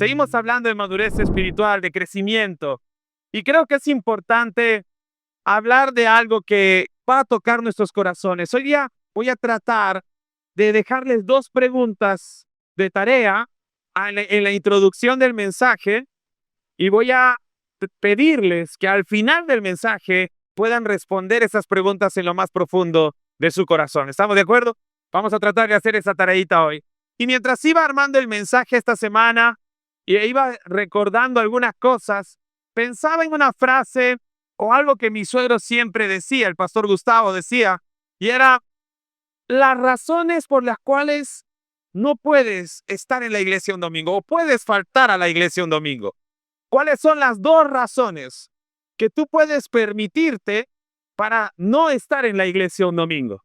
Seguimos hablando de madurez espiritual, de crecimiento. Y creo que es importante hablar de algo que va a tocar nuestros corazones. Hoy día voy a tratar de dejarles dos preguntas de tarea en la introducción del mensaje y voy a pedirles que al final del mensaje puedan responder esas preguntas en lo más profundo de su corazón. ¿Estamos de acuerdo? Vamos a tratar de hacer esa tareita hoy. Y mientras iba armando el mensaje esta semana y iba recordando algunas cosas, pensaba en una frase o algo que mi suegro siempre decía, el pastor Gustavo decía, y era: las razones por las cuales no puedes estar en la iglesia un domingo o puedes faltar a la iglesia un domingo. ¿Cuáles son las dos razones que tú puedes permitirte para no estar en la iglesia un domingo?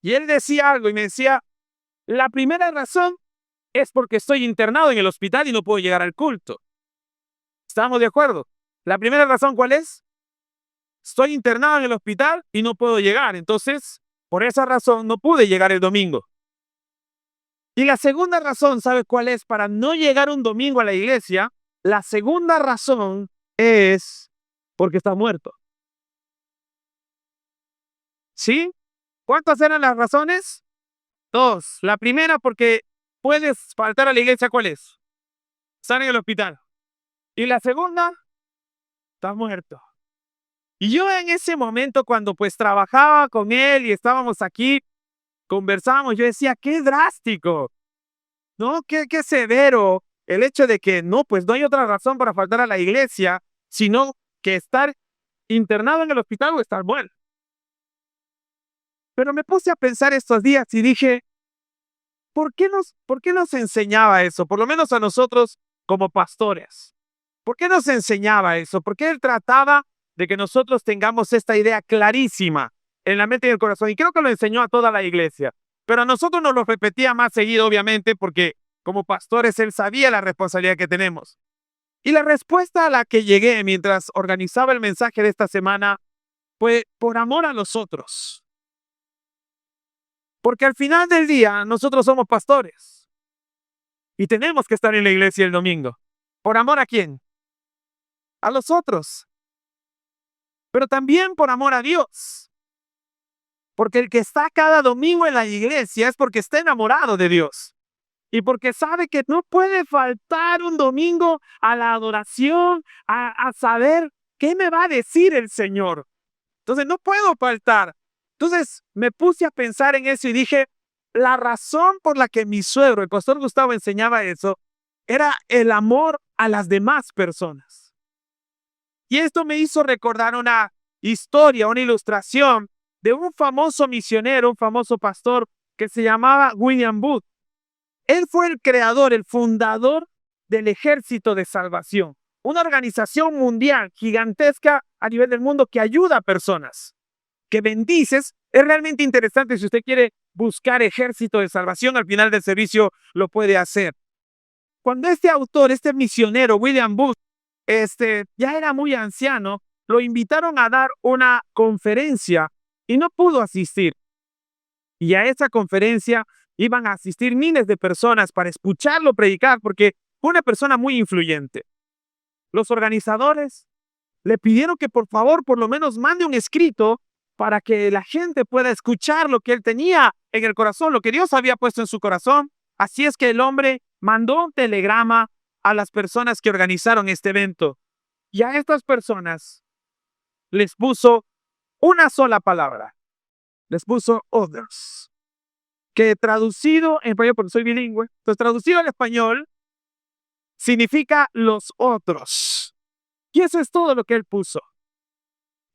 Y él decía algo y me decía: la primera razón es porque estoy internado en el hospital y no puedo llegar al culto. ¿Estamos de acuerdo? La primera razón, ¿cuál es? Estoy internado en el hospital y no puedo llegar. Entonces, por esa razón no pude llegar el domingo. Y la segunda razón, ¿sabe cuál es? Para no llegar un domingo a la iglesia, la segunda razón es porque está muerto. ¿Sí? ¿Cuántas eran las razones? Dos. La primera, porque puedes faltar a la iglesia, ¿cuál es? Estar en el hospital. Y la segunda, está muerto. Y yo en ese momento, cuando pues trabajaba con él y estábamos aquí, conversábamos, yo decía: qué drástico, ¿no? Qué severo el hecho de que no, pues no hay otra razón para faltar a la iglesia, sino que estar internado en el hospital o estar muerto. Pero me puse a pensar estos días y dije: ¿por qué nos enseñaba eso? Por lo menos a nosotros como pastores. ¿Por qué nos enseñaba eso? ¿Por qué él trataba de que nosotros tengamos esta idea clarísima en la mente y en el corazón? Y creo que lo enseñó a toda la iglesia. Pero a nosotros nos lo repetía más seguido, obviamente, porque como pastores él sabía la responsabilidad que tenemos. Y la respuesta a la que llegué mientras organizaba el mensaje de esta semana fue: por amor a los otros. Porque al final del día nosotros somos pastores y tenemos que estar en la iglesia el domingo. ¿Por amor a quién? A los otros. Pero también por amor a Dios. Porque el que está cada domingo en la iglesia es porque está enamorado de Dios. Y porque sabe que no puede faltar un domingo a la adoración, a saber qué me va a decir el Señor. Entonces no puedo faltar. Entonces me puse a pensar en eso y dije: la razón por la que mi suegro, el pastor Gustavo, enseñaba eso, era el amor a las demás personas. Y esto me hizo recordar una historia, una ilustración de un famoso misionero, un famoso pastor que se llamaba William Booth. Él fue el creador, el fundador del Ejército de Salvación, una organización mundial gigantesca a nivel del mundo que ayuda a personas, que bendices. Es realmente interesante. Si usted quiere buscar Ejército de Salvación, al final del servicio lo puede hacer. Cuando este autor, este misionero, William Booth, ya era muy anciano, lo invitaron a dar una conferencia y no pudo asistir. Y a esa conferencia iban a asistir miles de personas para escucharlo predicar, porque fue una persona muy influyente. Los organizadores le pidieron que por favor por lo menos mande un escrito para que la gente pueda escuchar lo que él tenía en el corazón, lo que Dios había puesto en su corazón. Así es que el hombre mandó un telegrama a las personas que organizaron este evento. Y a estas personas les puso una sola palabra. Les puso others. Que traducido en español, porque soy bilingüe, entonces traducido al español significa los otros. Y eso es todo lo que él puso.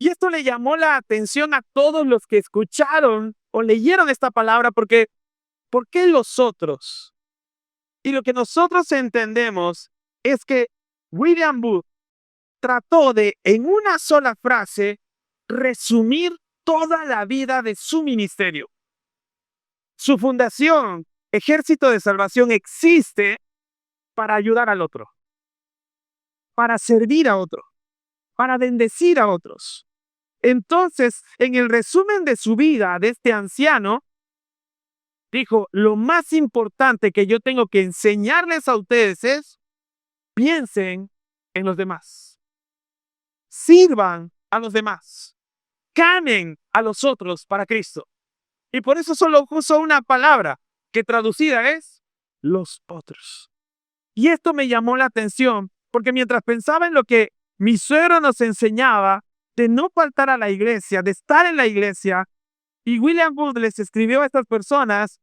Y esto le llamó la atención a todos los que escucharon o leyeron esta palabra, porque ¿por qué los otros? Y lo que nosotros entendemos es que William Booth trató de, en una sola frase, resumir toda la vida de su ministerio. Su fundación, Ejército de Salvación, existe para ayudar al otro, para servir a otro, para bendecir a otros. Entonces, en el resumen de su vida, de este anciano, dijo: lo más importante que yo tengo que enseñarles a ustedes es piensen en los demás, sirvan a los demás, ganen a los otros para Cristo. Y por eso solo uso una palabra que traducida es los otros. Y esto me llamó la atención porque mientras pensaba en lo que mi suegro nos enseñaba de no faltar a la iglesia, de estar en la iglesia, y William Booth les escribió a estas personas: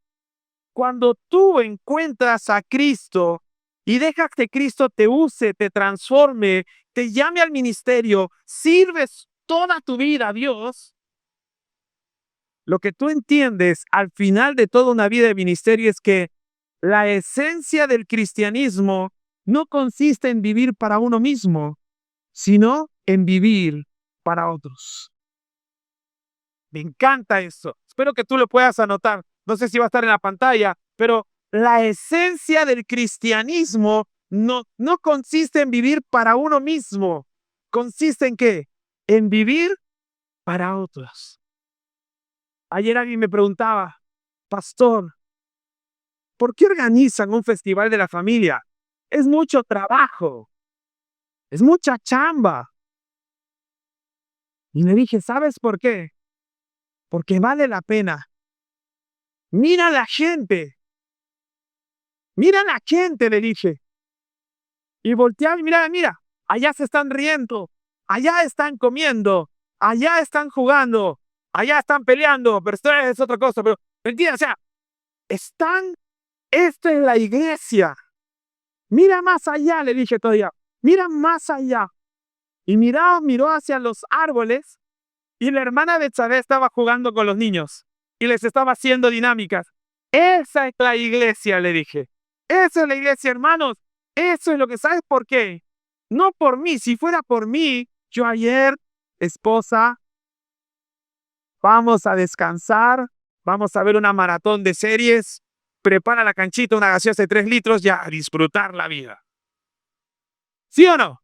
cuando tú encuentras a Cristo y dejas que Cristo te use, te transforme, te llame al ministerio, sirves toda tu vida a Dios, lo que tú entiendes al final de toda una vida de ministerio es que la esencia del cristianismo no consiste en vivir para uno mismo, sino en vivir para otros. Me encanta eso. Espero que tú lo puedas anotar. No sé si va a estar en la pantalla, pero la esencia del cristianismo no consiste en vivir para uno mismo. ¿Consiste en qué? En vivir para otros. Ayer alguien me preguntaba: pastor, ¿por qué organizan un festival de la familia? Es mucho trabajo, es mucha chamba. Y le dije: ¿sabes por qué? Porque vale la pena. Mira la gente, le dije. Y volteaba y mira, allá se están riendo, allá están comiendo, allá están jugando, allá están peleando, pero esto es otra cosa. Pero, ¿entiendes? O sea, esta es la iglesia. Mira más allá, le dije todavía, mira más allá. Y miró hacia los árboles y la hermana Betsabé estaba jugando con los niños y les estaba haciendo dinámicas. Esa es la iglesia, le dije. Esa es la iglesia, hermanos. Eso es lo que, ¿sabes por qué? No por mí. Si fuera por mí, yo ayer, esposa, vamos a descansar, vamos a ver una maratón de series, prepara la canchita, una gaseosa de 3 litros, ya a disfrutar la vida. ¿Sí o no?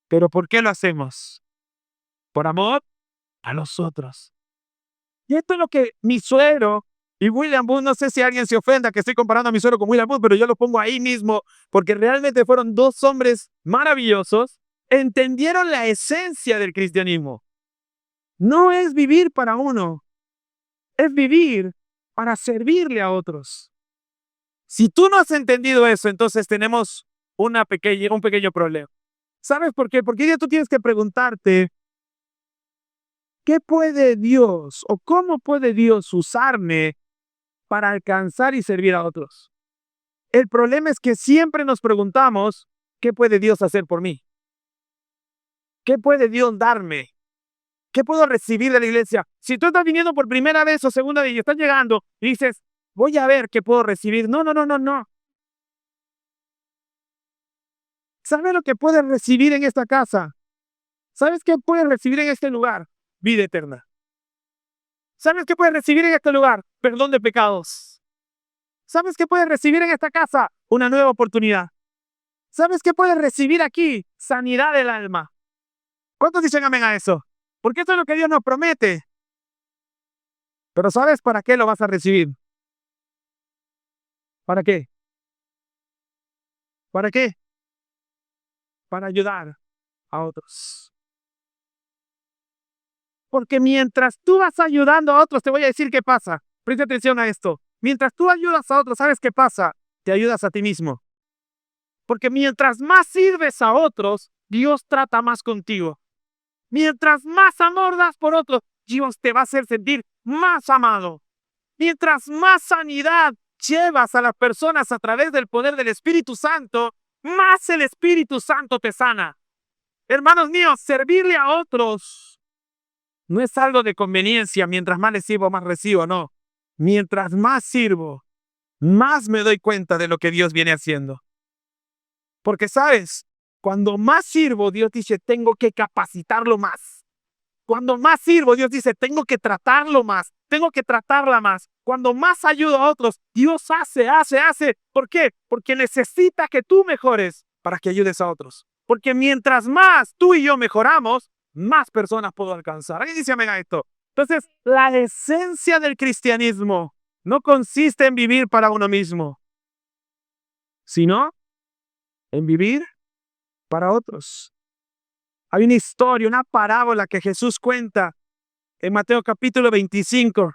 ¿Pero por qué lo hacemos? Por amor a los otros. Y esto es lo que mi suegro y William Booth, no sé si alguien se ofenda que estoy comparando a mi suegro con William Booth, pero yo lo pongo ahí mismo porque realmente fueron dos hombres maravillosos, entendieron la esencia del cristianismo. No es vivir para uno, es vivir para servirle a otros. Si tú no has entendido eso, entonces tenemos un pequeño problema. ¿Sabes por qué? Porque ya tú tienes que preguntarte: ¿qué puede Dios o cómo puede Dios usarme para alcanzar y servir a otros? El problema es que siempre nos preguntamos: ¿qué puede Dios hacer por mí? ¿Qué puede Dios darme? ¿Qué puedo recibir de la iglesia? Si tú estás viniendo por primera vez o segunda vez y estás llegando y dices: voy a ver qué puedo recibir. No. ¿Sabes lo que puedes recibir en esta casa? ¿Sabes qué puedes recibir en este lugar? Vida eterna. ¿Sabes qué puedes recibir en este lugar? Perdón de pecados. ¿Sabes qué puedes recibir en esta casa? Una nueva oportunidad. ¿Sabes qué puedes recibir aquí? Sanidad del alma. ¿Cuántos dicen amén a eso? Porque esto es lo que Dios nos promete. Pero ¿sabes para qué lo vas a recibir? ¿Para qué? ¿Para qué? Para ayudar a otros. Porque mientras tú vas ayudando a otros, te voy a decir qué pasa. Presta atención a esto. Mientras tú ayudas a otros, ¿sabes qué pasa? Te ayudas a ti mismo. Porque mientras más sirves a otros, Dios trata más contigo. Mientras más amor das por otros, Dios te va a hacer sentir más amado. Mientras más sanidad llevas a las personas a través del poder del Espíritu Santo, más el Espíritu Santo te sana. Hermanos míos, servirle a otros no es algo de conveniencia. Mientras más les sirvo, más recibo. No. Mientras más sirvo, más me doy cuenta de lo que Dios viene haciendo. Porque, ¿sabes? Cuando más sirvo, Dios dice: tengo que capacitarlo más. Cuando más sirvo, Dios dice: tengo que tratarlo más, tengo que tratarla más. Cuando más ayudo a otros, Dios hace. ¿Por qué? Porque necesita que tú mejores para que ayudes a otros. Porque mientras más tú y yo mejoramos, más personas puedo alcanzar. ¿Alguien dice amén a esto? Entonces, la esencia del cristianismo no consiste en vivir para uno mismo, sino en vivir para otros. Hay una historia, una parábola que Jesús cuenta en Mateo capítulo 25,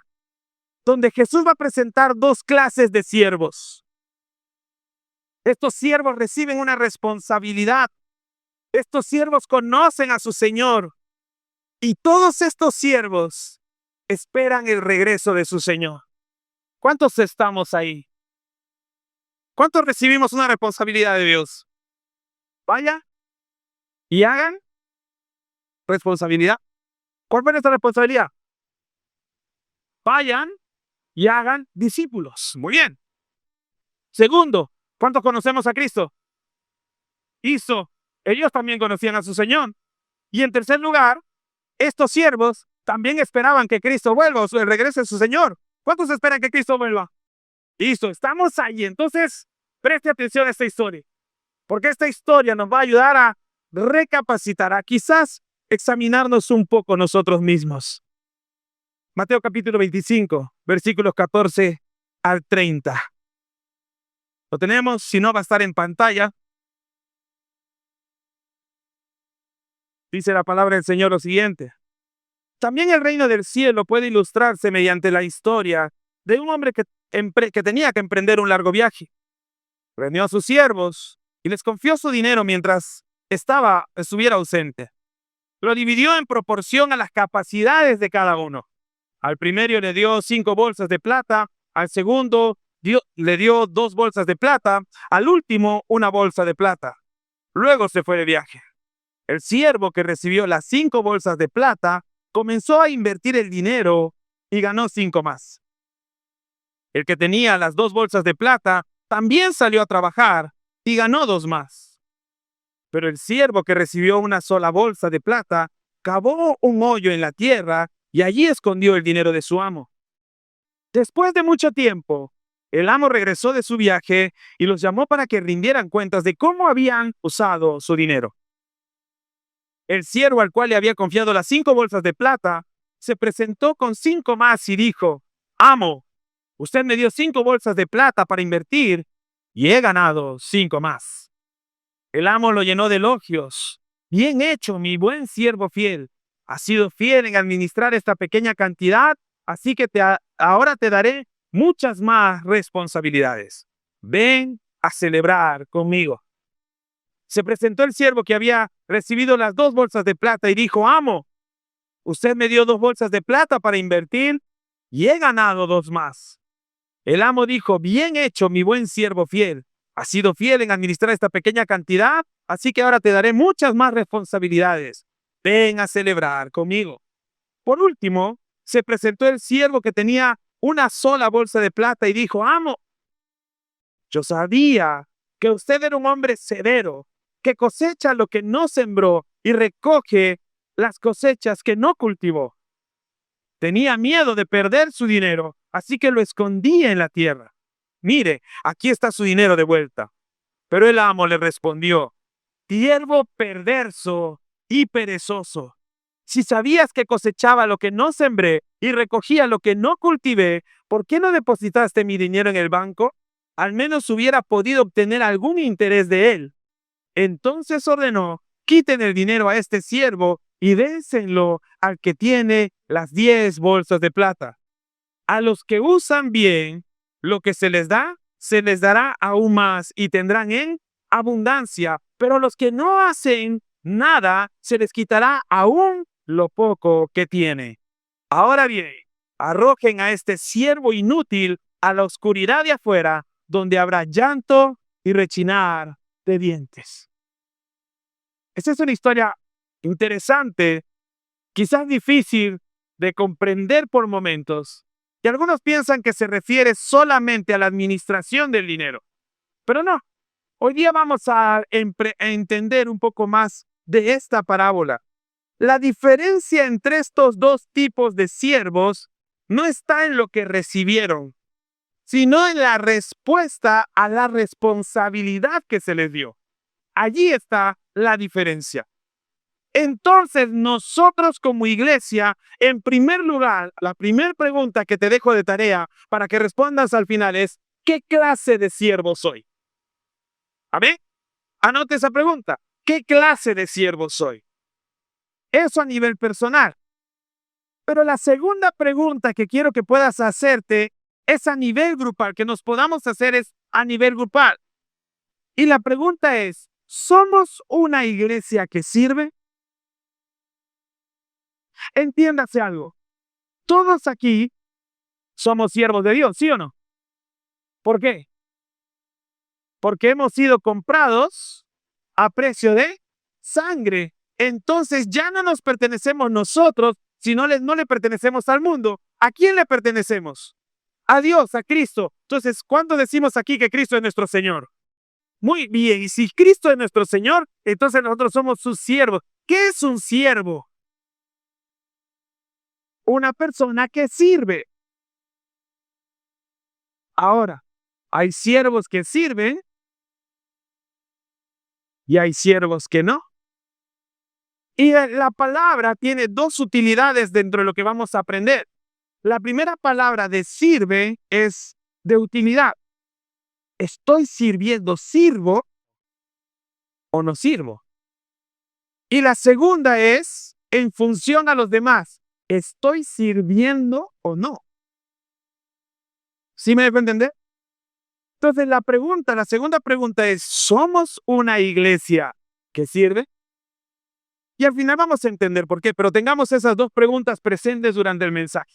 donde Jesús va a presentar dos clases de siervos. Estos siervos reciben una responsabilidad. Estos siervos conocen a su Señor. Y todos estos siervos esperan el regreso de su Señor. ¿Cuántos estamos ahí? ¿Cuántos recibimos una responsabilidad de Dios? Vaya y hagan responsabilidad. ¿Cuál fue nuestra responsabilidad? Vayan y hagan discípulos. Muy bien. Segundo, ¿cuántos conocemos a Cristo? Ellos también conocían a su Señor. Y en tercer lugar, estos siervos también esperaban que Cristo vuelva o regrese su Señor. ¿Cuántos esperan que Cristo vuelva? Listo, estamos ahí. Entonces, preste atención a esta historia, porque esta historia nos va a ayudar a recapacitar, a quizás examinarnos un poco nosotros mismos. Mateo capítulo 25, versículos 14 al 30. Lo tenemos, si no va a estar en pantalla. Dice la palabra del Señor lo siguiente. También el reino del cielo puede ilustrarse mediante la historia de un hombre que tenía que emprender un largo viaje. Reunió a sus siervos y les confió su dinero mientras estuviera ausente. Lo dividió en proporción a las capacidades de cada uno. Al primero le dio 5 bolsas de plata, al segundo le dio 2 bolsas de plata, al último 1 bolsa de plata. Luego se fue de viaje. El siervo que recibió las 5 bolsas de plata comenzó a invertir el dinero y ganó 5 más. El que tenía las 2 bolsas de plata también salió a trabajar y ganó 2 más. Pero el siervo que recibió una sola bolsa de plata cavó un hoyo en la tierra y allí escondió el dinero de su amo. Después de mucho tiempo, el amo regresó de su viaje y los llamó para que rindieran cuentas de cómo habían usado su dinero. El siervo al cual le había confiado las 5 bolsas de plata se presentó con 5 más y dijo: Amo, usted me dio 5 bolsas de plata para invertir y he ganado 5 más. El amo lo llenó de elogios. Bien hecho, mi buen siervo fiel. Has sido fiel en administrar esta pequeña cantidad, así que ahora te daré muchas más responsabilidades. Ven a celebrar conmigo. Se presentó el siervo que había recibido las 2 bolsas de plata y dijo: Amo, usted me dio 2 bolsas de plata para invertir y he ganado 2 más. El amo dijo: Bien hecho, mi buen siervo fiel. Has sido fiel en administrar esta pequeña cantidad, así que ahora te daré muchas más responsabilidades. Ven a celebrar conmigo. Por último, se presentó el siervo que tenía una sola bolsa de plata y dijo: Amo, yo sabía que usted era un hombre severo, que cosecha lo que no sembró y recoge las cosechas que no cultivó. Tenía miedo de perder su dinero, así que lo escondía en la tierra. Mire, aquí está su dinero de vuelta. Pero el amo le respondió: Siervo perverso y perezoso. Si sabías que cosechaba lo que no sembré y recogía lo que no cultivé, ¿por qué no depositaste mi dinero en el banco? Al menos hubiera podido obtener algún interés de él. Entonces ordenó: Quiten el dinero a este siervo y dénsenlo al que tiene las 10 bolsas de plata. A los que usan bien lo que se les dará aún más y tendrán en abundancia, pero a los que no hacen nada, se les quitará aún lo poco que tiene. Ahora bien, arrojen a este siervo inútil a la oscuridad de afuera, donde habrá llanto y rechinar de dientes. Esta es una historia interesante, quizás difícil de comprender por momentos, y algunos piensan que se refiere solamente a la administración del dinero. Pero no, hoy día vamos a entender un poco más de esta parábola. La diferencia entre estos dos tipos de siervos no está en lo que recibieron, sino en la respuesta a la responsabilidad que se les dio. Allí está la diferencia. Entonces, nosotros como iglesia, en primer lugar, la primera pregunta que te dejo de tarea para que respondas al final es: ¿qué clase de siervo soy? ¿Amén? Anote esa pregunta. ¿Qué clase de siervo soy? Eso a nivel personal. Pero la segunda pregunta que quiero que puedas hacerte es a nivel grupal, que nos podamos hacer es a nivel grupal. Y la pregunta es, ¿somos una iglesia que sirve? Entiéndase algo. Todos aquí somos siervos de Dios, ¿sí o no? ¿Por qué? Porque hemos sido comprados a precio de sangre. Entonces ya no nos pertenecemos nosotros, sino no le pertenecemos al mundo. ¿A quién le pertenecemos? A Dios, a Cristo. Entonces, ¿cuándo decimos aquí que Cristo es nuestro Señor? Muy bien, y si Cristo es nuestro Señor, entonces nosotros somos sus siervos. ¿Qué es un siervo? Una persona que sirve. Ahora, hay siervos que sirven y hay siervos que no. Y la palabra tiene dos utilidades dentro de lo que vamos a aprender. La primera palabra de sirve es de utilidad. Estoy sirviendo, ¿sirvo o no sirvo? Y la segunda es en función a los demás. ¿Estoy sirviendo o no? ¿Sí me dejo entender? Entonces la segunda pregunta es, ¿somos una iglesia que sirve? Y al final vamos a entender por qué, pero tengamos esas dos preguntas presentes durante el mensaje.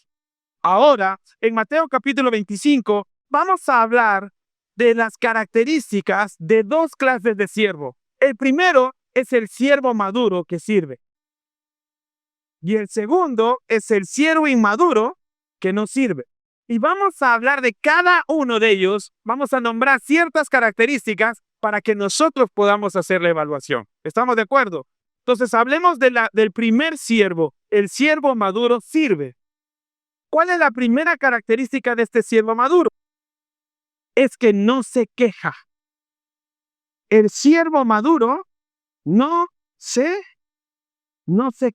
Ahora, en Mateo capítulo 25, vamos a hablar de las características de dos clases de siervo. El primero es el siervo maduro que sirve. Y el segundo es el siervo inmaduro que no sirve. Y vamos a hablar de cada uno de ellos, vamos a nombrar ciertas características para que nosotros podamos hacer la evaluación. ¿Estamos de acuerdo? Entonces, hablemos del primer siervo. El siervo maduro sirve. ¿Cuál es la primera característica de este siervo maduro? Es que no se queja. El siervo maduro no se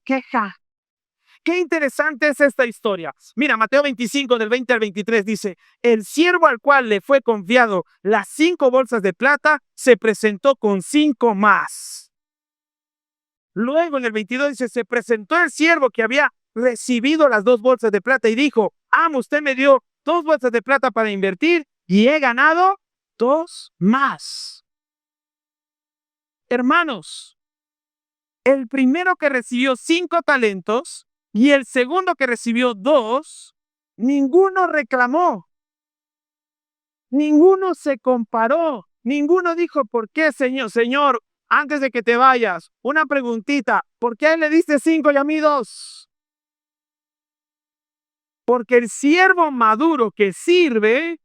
queja. Qué interesante es esta historia. Mira, Mateo 25, del 20 al 23 dice, el siervo al cual le fue confiado las 5 bolsas de plata, se presentó con 5 más. Luego en el 22 dice, se presentó el siervo que había recibido las 2 bolsas de plata y dijo, amo, usted me dio 2 bolsas de plata para invertir y he ganado 2 más. Hermanos, el primero que recibió 5 talentos y el segundo que recibió 2, ninguno reclamó, ninguno se comparó, ninguno dijo, ¿por qué, Señor, antes de que te vayas, una preguntita, ¿por qué a él le diste 5 y a mí 2? Porque el siervo maduro que sirve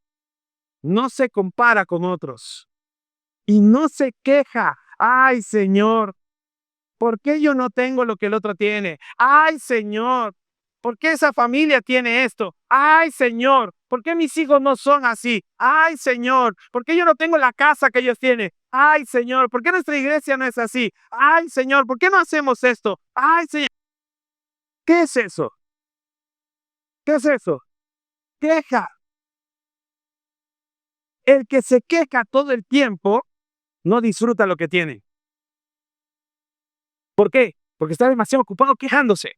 no se compara con otros y no se queja. Ay, Señor, ¿por qué yo no tengo lo que el otro tiene? Ay, Señor, ¿por qué esa familia tiene esto? Ay, Señor, ¿por qué mis hijos no son así? Ay, Señor, ¿por qué yo no tengo la casa que ellos tienen? Ay, Señor, ¿por qué nuestra iglesia no es así? Ay, Señor, ¿por qué no hacemos esto? Ay, Señor. ¿Qué es eso? ¿Qué es eso? Queja. El que se queja todo el tiempo no disfruta lo que tiene. ¿Por qué? Porque está demasiado ocupado quejándose.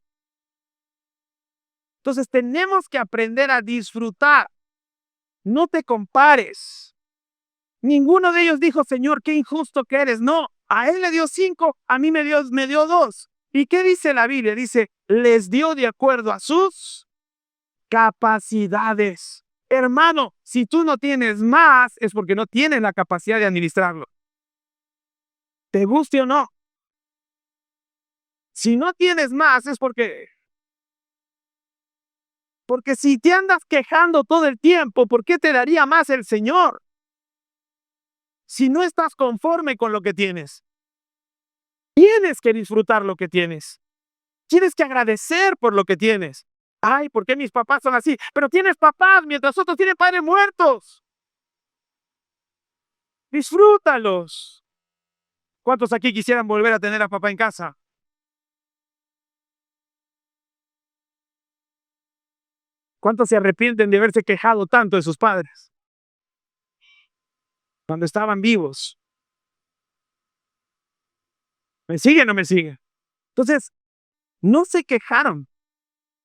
Entonces tenemos que aprender a disfrutar. No te compares. Ninguno de ellos dijo, Señor, qué injusto que eres. No, a él le dio 5, a mí me dio 2. ¿Y qué dice la Biblia? Dice, les dio de acuerdo a sus capacidades. Hermano, si tú no tienes más, es porque no tienes la capacidad de administrarlo. ¿Te guste o no? Si no tienes más, es porque si te andas quejando todo el tiempo, ¿por qué te daría más el Señor? Si no estás conforme con lo que tienes, tienes que disfrutar lo que tienes. Tienes que agradecer por lo que tienes. Ay, ¿por qué mis papás son así? Pero tienes papás mientras otros tienen padres muertos. Disfrútalos. ¿Cuántos aquí quisieran volver a tener a papá en casa? ¿Cuántos se arrepienten de haberse quejado tanto de sus padres cuando estaban vivos? ¿Me sigue o no me sigue? Entonces, no se quejaron.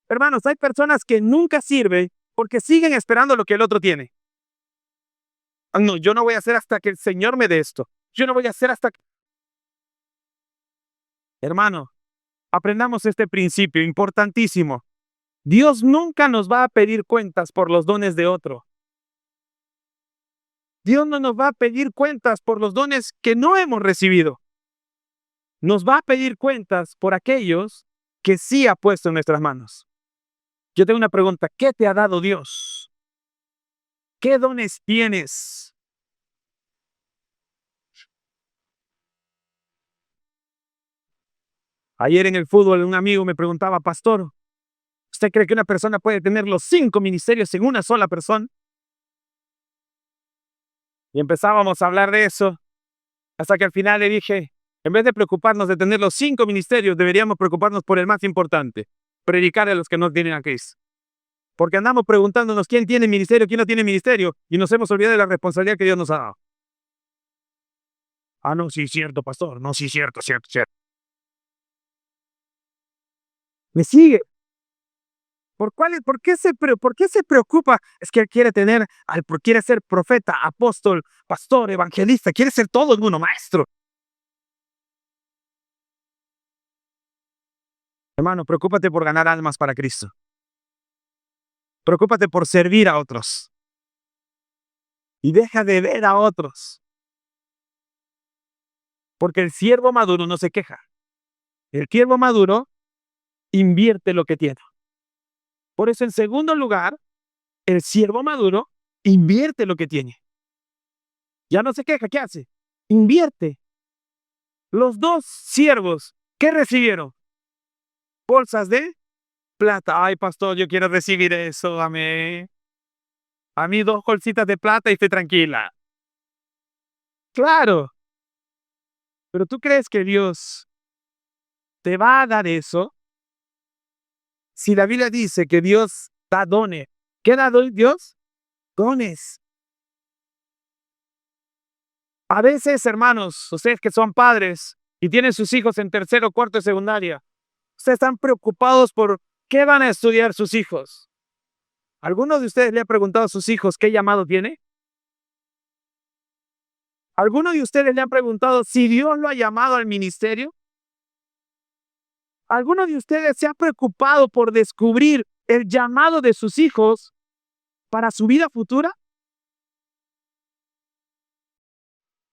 Hermanos, hay personas que nunca sirven porque siguen esperando lo que el otro tiene. Ah, no, yo no voy a hacer hasta que el Señor me dé esto. Yo no voy a hacer hasta que... Hermano, aprendamos este principio importantísimo. Dios nunca nos va a pedir cuentas por los dones de otro. Dios no nos va a pedir cuentas por los dones que no hemos recibido. Nos va a pedir cuentas por aquellos que sí ha puesto en nuestras manos. Yo tengo una pregunta. ¿Qué te ha dado Dios? ¿Qué dones tienes? Ayer en el fútbol un amigo me preguntaba, pastor, ¿usted cree que una persona puede tener los 5 ministerios en una sola persona? Y empezábamos a hablar de eso, hasta que al final le dije, en vez de preocuparnos de tener los 5 ministerios, deberíamos preocuparnos por el más importante, predicar a los que no tienen a Cristo. Porque andamos preguntándonos quién tiene ministerio, quién no tiene ministerio, y nos hemos olvidado de la responsabilidad que Dios nos ha dado. Ah, no, sí, cierto, pastor. No, sí, cierto, cierto, cierto. ¿Me sigue? ¿Por qué se preocupa? Es que él quiere quiere ser profeta, apóstol, pastor, evangelista, quiere ser todo en uno, maestro. Hermano, preocúpate por ganar almas para Cristo. Preocúpate por servir a otros. Y deja de ver a otros. Porque el siervo maduro no se queja. El siervo maduro invierte lo que tiene. Por eso, en segundo lugar, el siervo maduro invierte lo que tiene. Ya no se queja, ¿qué hace? Invierte. Los dos siervos, ¿qué recibieron? Bolsas de plata. Ay, pastor, yo quiero recibir eso, dame. A mí 2 bolsitas de plata y estoy tranquila. Claro, pero ¿tú crees que Dios te va a dar eso? Si la Biblia dice que Dios da dones, ¿qué da Dios? Dones. A veces, hermanos, ustedes que son padres y tienen sus hijos en tercero, cuarto de secundaria, ustedes están preocupados por qué van a estudiar sus hijos. ¿Alguno de ustedes le ha preguntado a sus hijos qué llamado tiene? ¿Alguno de ustedes le ha preguntado si Dios lo ha llamado al ministerio? ¿Alguno de ustedes se ha preocupado por descubrir el llamado de sus hijos para su vida futura?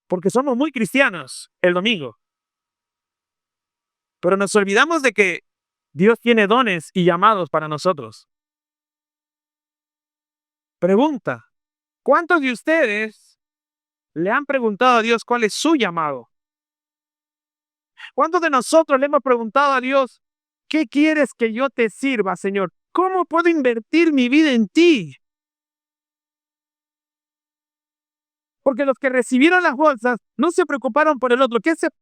Porque somos muy cristianos el domingo, pero nos olvidamos de que Dios tiene dones y llamados para nosotros. Pregunta, ¿cuántos de ustedes le han preguntado a Dios cuál es su llamado? ¿Cuántos de nosotros le hemos preguntado a Dios, ¿qué quieres que yo te sirva, Señor? ¿Cómo puedo invertir mi vida en ti? Porque los que recibieron las bolsas no se preocuparon por el otro,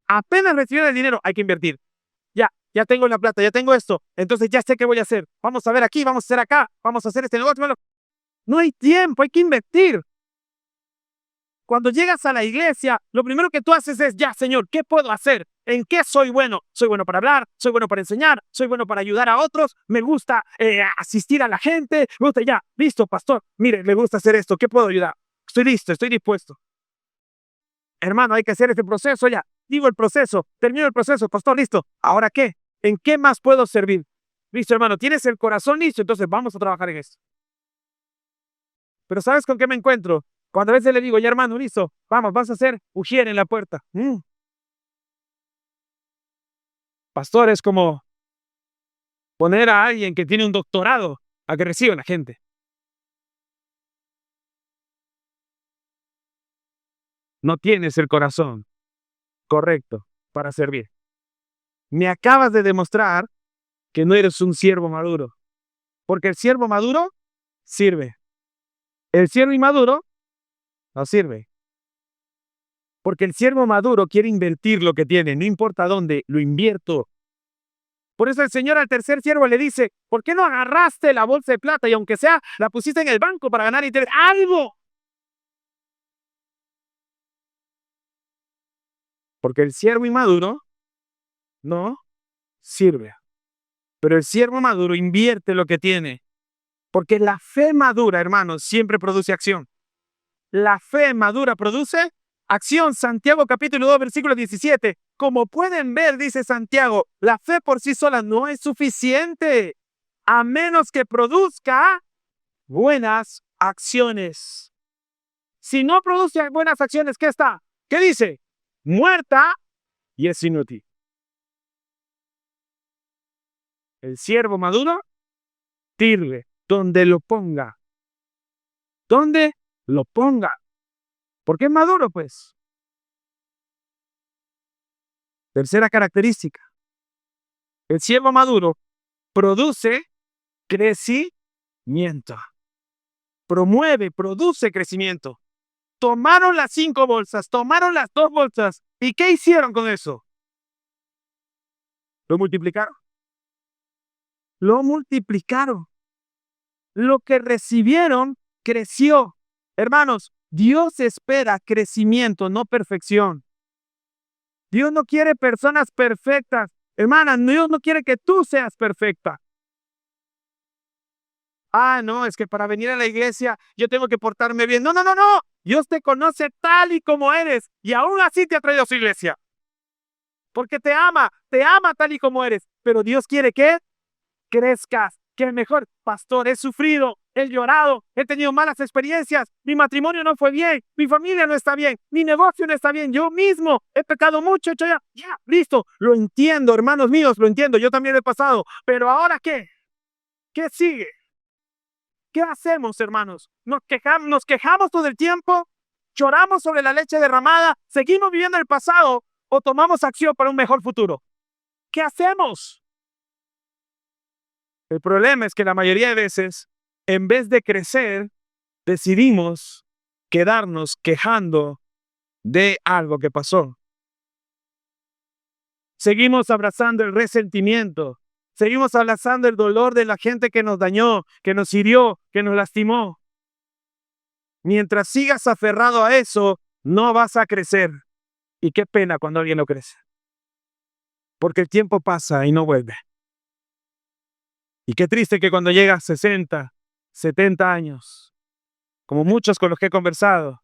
apenas recibieron el dinero, hay que invertir. Ya tengo la plata, ya tengo esto, entonces ya sé qué voy a hacer. Vamos a ver aquí, vamos a hacer acá, vamos a hacer este negocio. No hay tiempo, hay que invertir. Cuando llegas a la iglesia, lo primero que tú haces es, ya, Señor, ¿qué puedo hacer? ¿En qué soy bueno? Soy bueno para hablar, soy bueno para enseñar, soy bueno para ayudar a otros, me gusta asistir a la gente, me gusta ya, listo, pastor, mire, me gusta hacer esto, ¿qué puedo ayudar? Estoy listo, estoy dispuesto. Hermano, hay que hacer este proceso ya. Digo el proceso, termino el proceso, pastor, listo. ¿Ahora qué? ¿En qué más puedo servir? Listo, hermano, tienes el corazón listo, entonces vamos a trabajar en esto. Pero ¿sabes con qué me encuentro? Cuando a veces le digo, ya hermano, listo, vamos, vas a hacer ujier en la puerta. Pastor, es como poner a alguien que tiene un doctorado a que reciba a la gente. No tienes el corazón correcto para servir. Me acabas de demostrar que no eres un siervo maduro. Porque el siervo maduro sirve. El siervo inmaduro no sirve. Porque el siervo maduro quiere invertir lo que tiene, no importa dónde, lo invierto. Por eso el Señor al tercer siervo le dice, ¿por qué no agarraste la bolsa de plata y aunque sea, la pusiste en el banco para ganar interés? ¡Algo! Porque el siervo inmaduro no sirve. Pero el siervo maduro invierte lo que tiene. Porque la fe madura, hermanos, siempre produce acción. La fe madura produce acción. Santiago capítulo 2, versículo 17. Como pueden ver, dice Santiago, la fe por sí sola no es suficiente, a menos que produzca buenas acciones. Si no produce buenas acciones, ¿qué está? ¿Qué dice? Muerta y es inútil. El siervo maduro sirve donde lo ponga. Donde lo ponga. ¿Por qué es maduro, pues? Tercera característica. El siervo maduro produce crecimiento. Promueve, produce crecimiento. Tomaron las 5 bolsas, tomaron las 2 bolsas. ¿Y qué hicieron con eso? Lo multiplicaron. Lo multiplicaron. Lo que recibieron creció. Hermanos, Dios espera crecimiento, no perfección. Dios no quiere personas perfectas. Hermana, Dios no quiere que tú seas perfecta. No, es que para venir a la iglesia yo tengo que portarme bien. No, no, no, no. Dios te conoce tal y como eres y aún así te ha traído a su iglesia. Porque te ama tal y como eres. Pero Dios quiere que crezcas, que mejor. Pastor, he sufrido, he llorado, he tenido malas experiencias, mi matrimonio no fue bien, mi familia no está bien, mi negocio no está bien, yo mismo he pecado mucho, ya, listo, lo entiendo, hermanos míos, lo entiendo, yo también he pasado, pero ahora ¿qué? ¿Qué sigue? ¿Qué hacemos, hermanos? Nos quejamos todo el tiempo, lloramos sobre la leche derramada, seguimos viviendo el pasado o tomamos acción para un mejor futuro. ¿Qué hacemos? El problema es que la mayoría de veces, en vez de crecer, decidimos quedarnos quejando de algo que pasó. Seguimos abrazando el resentimiento, seguimos abrazando el dolor de la gente que nos dañó, que nos hirió, que nos lastimó. Mientras sigas aferrado a eso, no vas a crecer. Y qué pena cuando alguien no crece. Porque el tiempo pasa y no vuelve. Y qué triste que cuando llegas a 60, 70 años, como muchos con los que he conversado,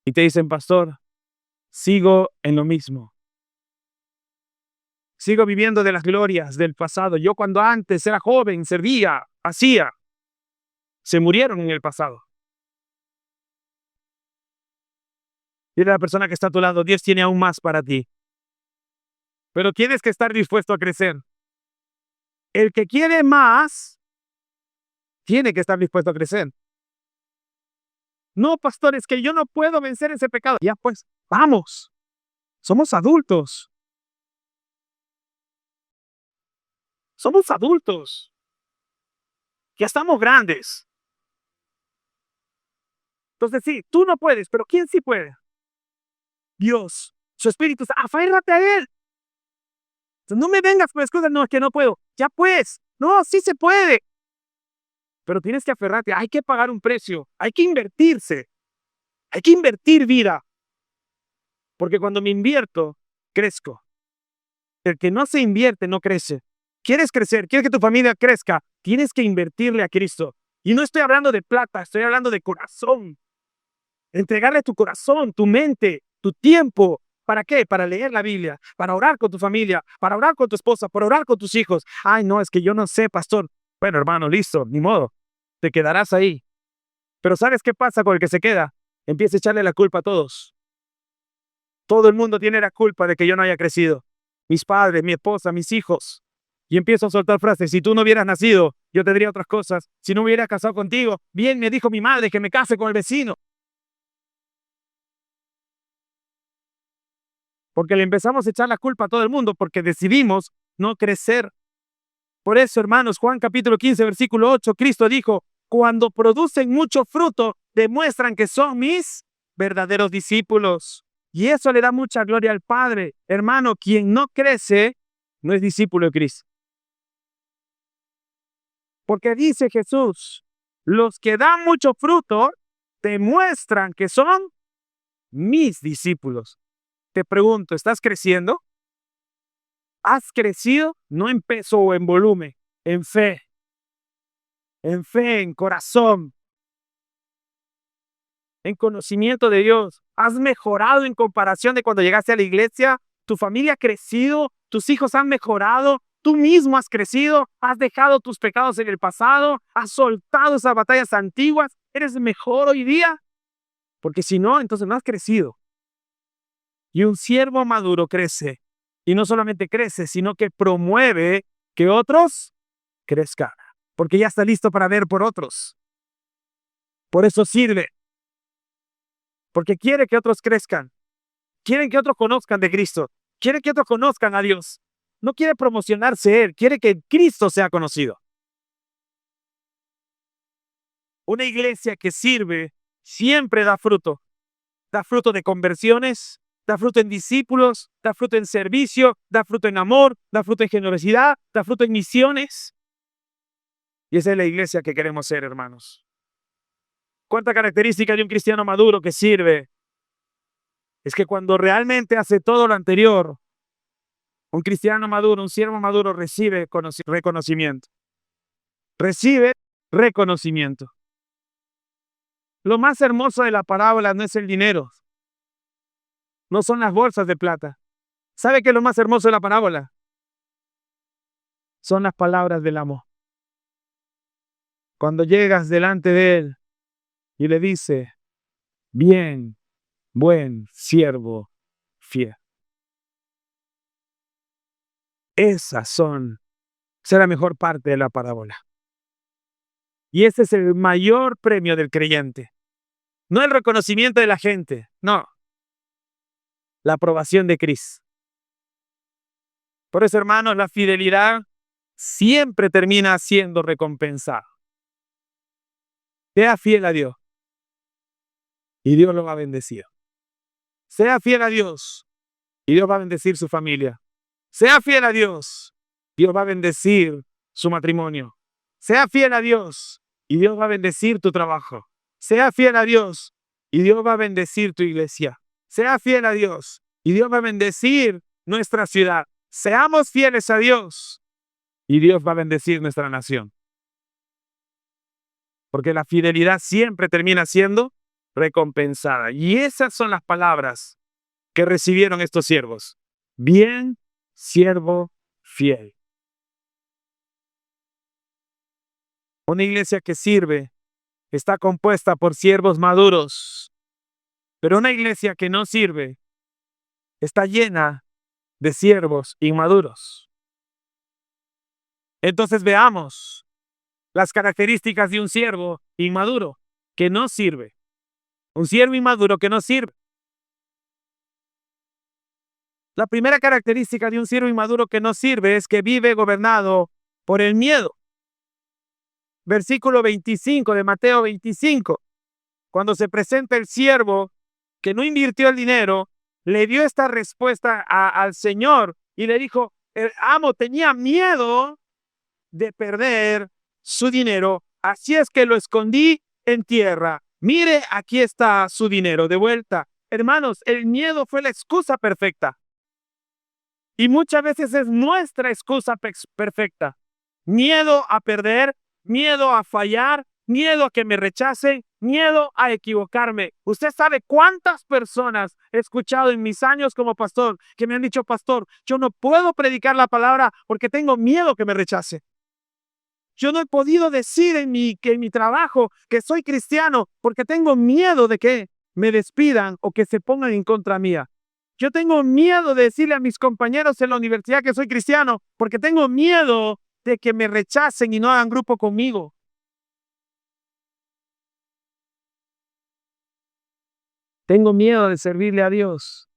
y te dicen, pastor, sigo en lo mismo. Sigo viviendo de las glorias del pasado. Yo cuando antes era joven, servía, hacía. Se murieron en el pasado. Dile a la persona que está a tu lado, Dios tiene aún más para ti. Pero tienes que estar dispuesto a crecer. El que quiere más, tiene que estar dispuesto a crecer. No, pastor, es que yo no puedo vencer ese pecado. Ya pues, vamos. Somos adultos. Somos adultos. Ya estamos grandes. Entonces sí, tú no puedes, pero ¿quién sí puede? Dios, su espíritu, aférrate a Él. Entonces, no me vengas con excusas, no, es que no puedo. Ya pues, no, sí se puede. Pero tienes que aferrarte, hay que pagar un precio, hay que invertirse, hay que invertir vida. Porque cuando me invierto, crezco. El que no se invierte no crece. ¿Quieres crecer? ¿Quieres que tu familia crezca? Tienes que invertirle a Cristo. Y no estoy hablando de plata, estoy hablando de corazón. Entregarle tu corazón, tu mente, tu tiempo. ¿Para qué? Para leer la Biblia, para orar con tu familia, para orar con tu esposa, para orar con tus hijos. Ay, no, es que yo no sé, pastor. Bueno, hermano, listo, ni modo. Te quedarás ahí. Pero ¿sabes qué pasa con el que se queda? Empieza a echarle la culpa a todos. Todo el mundo tiene la culpa de que yo no haya crecido. Mis padres, mi esposa, mis hijos. Y empiezo a soltar frases. Si tú no hubieras nacido, yo tendría otras cosas. Si no me hubiera casado contigo, bien me dijo mi madre que me case con el vecino. Porque le empezamos a echar la culpa a todo el mundo porque decidimos no crecer. Por eso, hermanos, Juan capítulo 15, versículo 8, Cristo dijo, cuando producen mucho fruto, demuestran que son mis verdaderos discípulos. Y eso le da mucha gloria al Padre. Hermano, quien no crece, no es discípulo de Cristo. Porque dice Jesús, los que dan mucho fruto, demuestran que son mis discípulos. Te pregunto, ¿estás creciendo? Has crecido no en peso o en volumen, en fe, en corazón, en conocimiento de Dios. Has mejorado en comparación de cuando llegaste a la iglesia. Tu familia ha crecido, tus hijos han mejorado, tú mismo has crecido, has dejado tus pecados en el pasado, has soltado esas batallas antiguas. ¿Eres mejor hoy día? Porque si no, entonces no has crecido. Y un siervo maduro crece. Y no solamente crece, sino que promueve que otros crezcan. Porque ya está listo para ver por otros. Por eso sirve. Porque quiere que otros crezcan. Quiere que otros conozcan de Cristo. Quiere que otros conozcan a Dios. No quiere promocionarse él. Quiere que Cristo sea conocido. Una iglesia que sirve siempre da fruto. Da fruto de conversiones, da fruto en discípulos, da fruto en servicio, da fruto en amor, da fruto en generosidad, da fruto en misiones. Y esa es la iglesia que queremos ser, hermanos. ¿Cuánta característica de un cristiano maduro que sirve? Es que cuando realmente hace todo lo anterior, un cristiano maduro, un siervo maduro recibe reconocimiento. Recibe reconocimiento. Lo más hermoso de la parábola no es el dinero, no son las bolsas de plata. ¿Sabe qué es lo más hermoso de la parábola? Son las palabras del amor. Cuando llegas delante de él y le dice, bien, buen siervo fiel. Esa es la mejor parte de la parábola. Y ese es el mayor premio del creyente. No el reconocimiento de la gente, no. La aprobación de Cristo. Por eso, hermanos, la fidelidad siempre termina siendo recompensada. Sea fiel a Dios y Dios lo va a bendecir. Sea fiel a Dios y Dios va a bendecir su familia. Sea fiel a Dios, Dios va a bendecir su matrimonio. Sea fiel a Dios y Dios va a bendecir tu trabajo. Sea fiel a Dios y Dios va a bendecir tu iglesia. Sea fiel a Dios y Dios va a bendecir nuestra ciudad. Seamos fieles a Dios y Dios va a bendecir nuestra nación. Porque la fidelidad siempre termina siendo recompensada. Y esas son las palabras que recibieron estos siervos. Bien, siervo fiel. Una iglesia que sirve está compuesta por siervos maduros, pero una iglesia que no sirve está llena de siervos inmaduros. Entonces veamos las características de un siervo inmaduro que no sirve. Un siervo inmaduro que no sirve. La primera característica de un siervo inmaduro que no sirve es que vive gobernado por el miedo. Versículo 25 de Mateo 25. Cuando se presenta el siervo que no invirtió el dinero, le dio esta respuesta al Señor y le dijo, el amo tenía miedo de perder su dinero, así es que lo escondí en tierra. Mire, aquí está su dinero de vuelta. Hermanos, el miedo fue la excusa perfecta. Y muchas veces es nuestra excusa perfecta. Miedo a perder, miedo a fallar, miedo a que me rechacen, miedo a equivocarme. Usted sabe cuántas personas he escuchado en mis años como pastor que me han dicho, pastor, yo no puedo predicar la palabra porque tengo miedo que me rechace. Yo no he podido decir en mi trabajo que soy cristiano porque tengo miedo de que me despidan o que se pongan en contra mía. Yo tengo miedo de decirle a mis compañeros en la universidad que soy cristiano porque tengo miedo de que me rechacen y no hagan grupo conmigo. Tengo miedo de servirle a Dios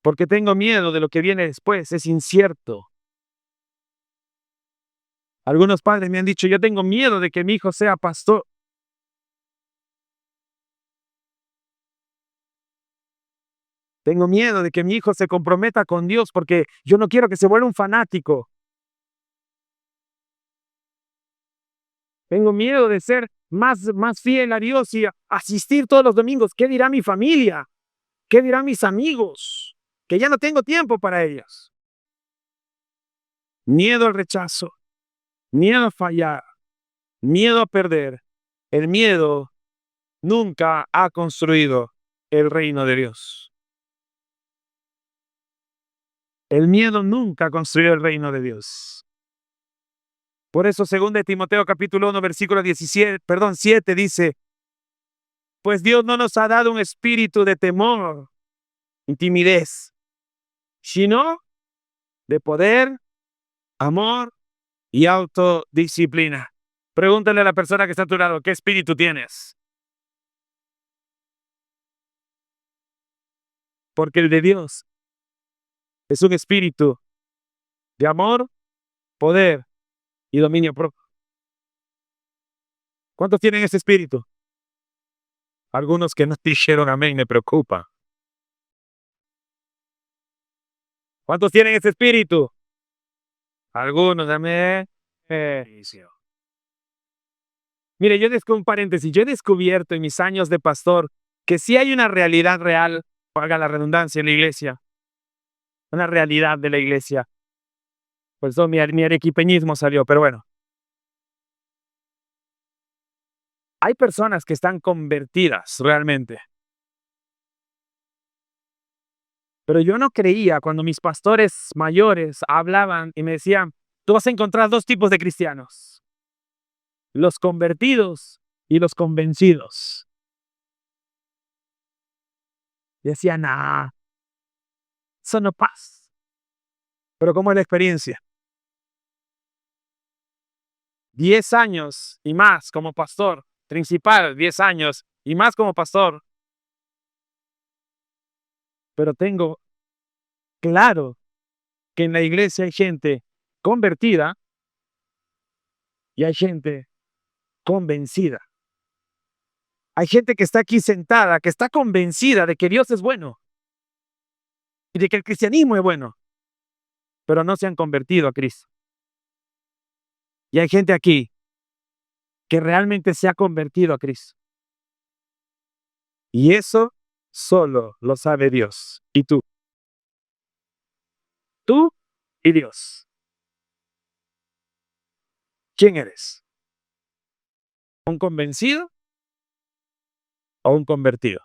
porque tengo miedo de lo que viene después. Es incierto. Algunos padres me han dicho, yo tengo miedo de que mi hijo sea pastor. Tengo miedo de que mi hijo se comprometa con Dios porque yo no quiero que se vuelva un fanático. Tengo miedo de ser más fiel a Dios y asistir todos los domingos. ¿Qué dirá mi familia? ¿Qué dirán mis amigos? que ya no tengo tiempo para ellos. Miedo al rechazo, miedo a fallar, miedo a perder. El miedo nunca ha construido el reino de Dios. El miedo nunca ha construido el reino de Dios. Por eso, 2 Timoteo capítulo 1, versículo 7 dice, pues Dios no nos ha dado un espíritu de temor y timidez, sino de poder, amor y autodisciplina. Pregúntale a la persona que está a tu lado, ¿qué espíritu tienes? Porque el de Dios es un espíritu de amor, poder y dominio propio. ¿Cuántos tienen ese espíritu? Algunos que no dijeron amén me preocupa. ¿Cuántos tienen ese espíritu? Algunos, amén. Mire, un paréntesis, yo he descubierto en mis años de pastor que sí hay una realidad real, valga la redundancia, en la iglesia. Una realidad de la iglesia. Por eso mi arequipeñismo salió, pero bueno. Hay personas que están convertidas realmente. Pero yo no creía cuando mis pastores mayores hablaban y me decían, tú vas a encontrar 2 tipos de cristianos. Los convertidos y los convencidos. Y decían, nah, eso no pasa. Pero ¿cómo es la experiencia? 10 años y más como pastor principal, 10 años y más como pastor. Pero tengo claro que en la iglesia hay gente convertida y hay gente convencida. Hay gente que está aquí sentada, que está convencida de que Dios es bueno y de que el cristianismo es bueno, pero no se han convertido a Cristo. Y hay gente aquí que realmente se ha convertido a Cristo. Y eso solo lo sabe Dios y tú. Tú y Dios. ¿Quién eres? ¿Un convencido o un convertido?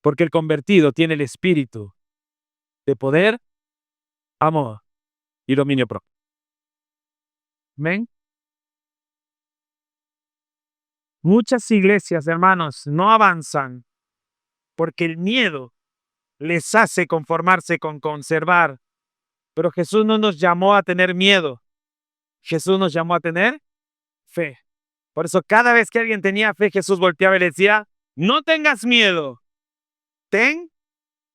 Porque el convertido tiene el espíritu de poder, amor y dominio propio. ¿Ven? Muchas iglesias, hermanos, no avanzan porque el miedo les hace conformarse con conservar. Pero Jesús no nos llamó a tener miedo. Jesús nos llamó a tener fe. Por eso cada vez que alguien tenía fe, Jesús volteaba y le decía, no tengas miedo, ten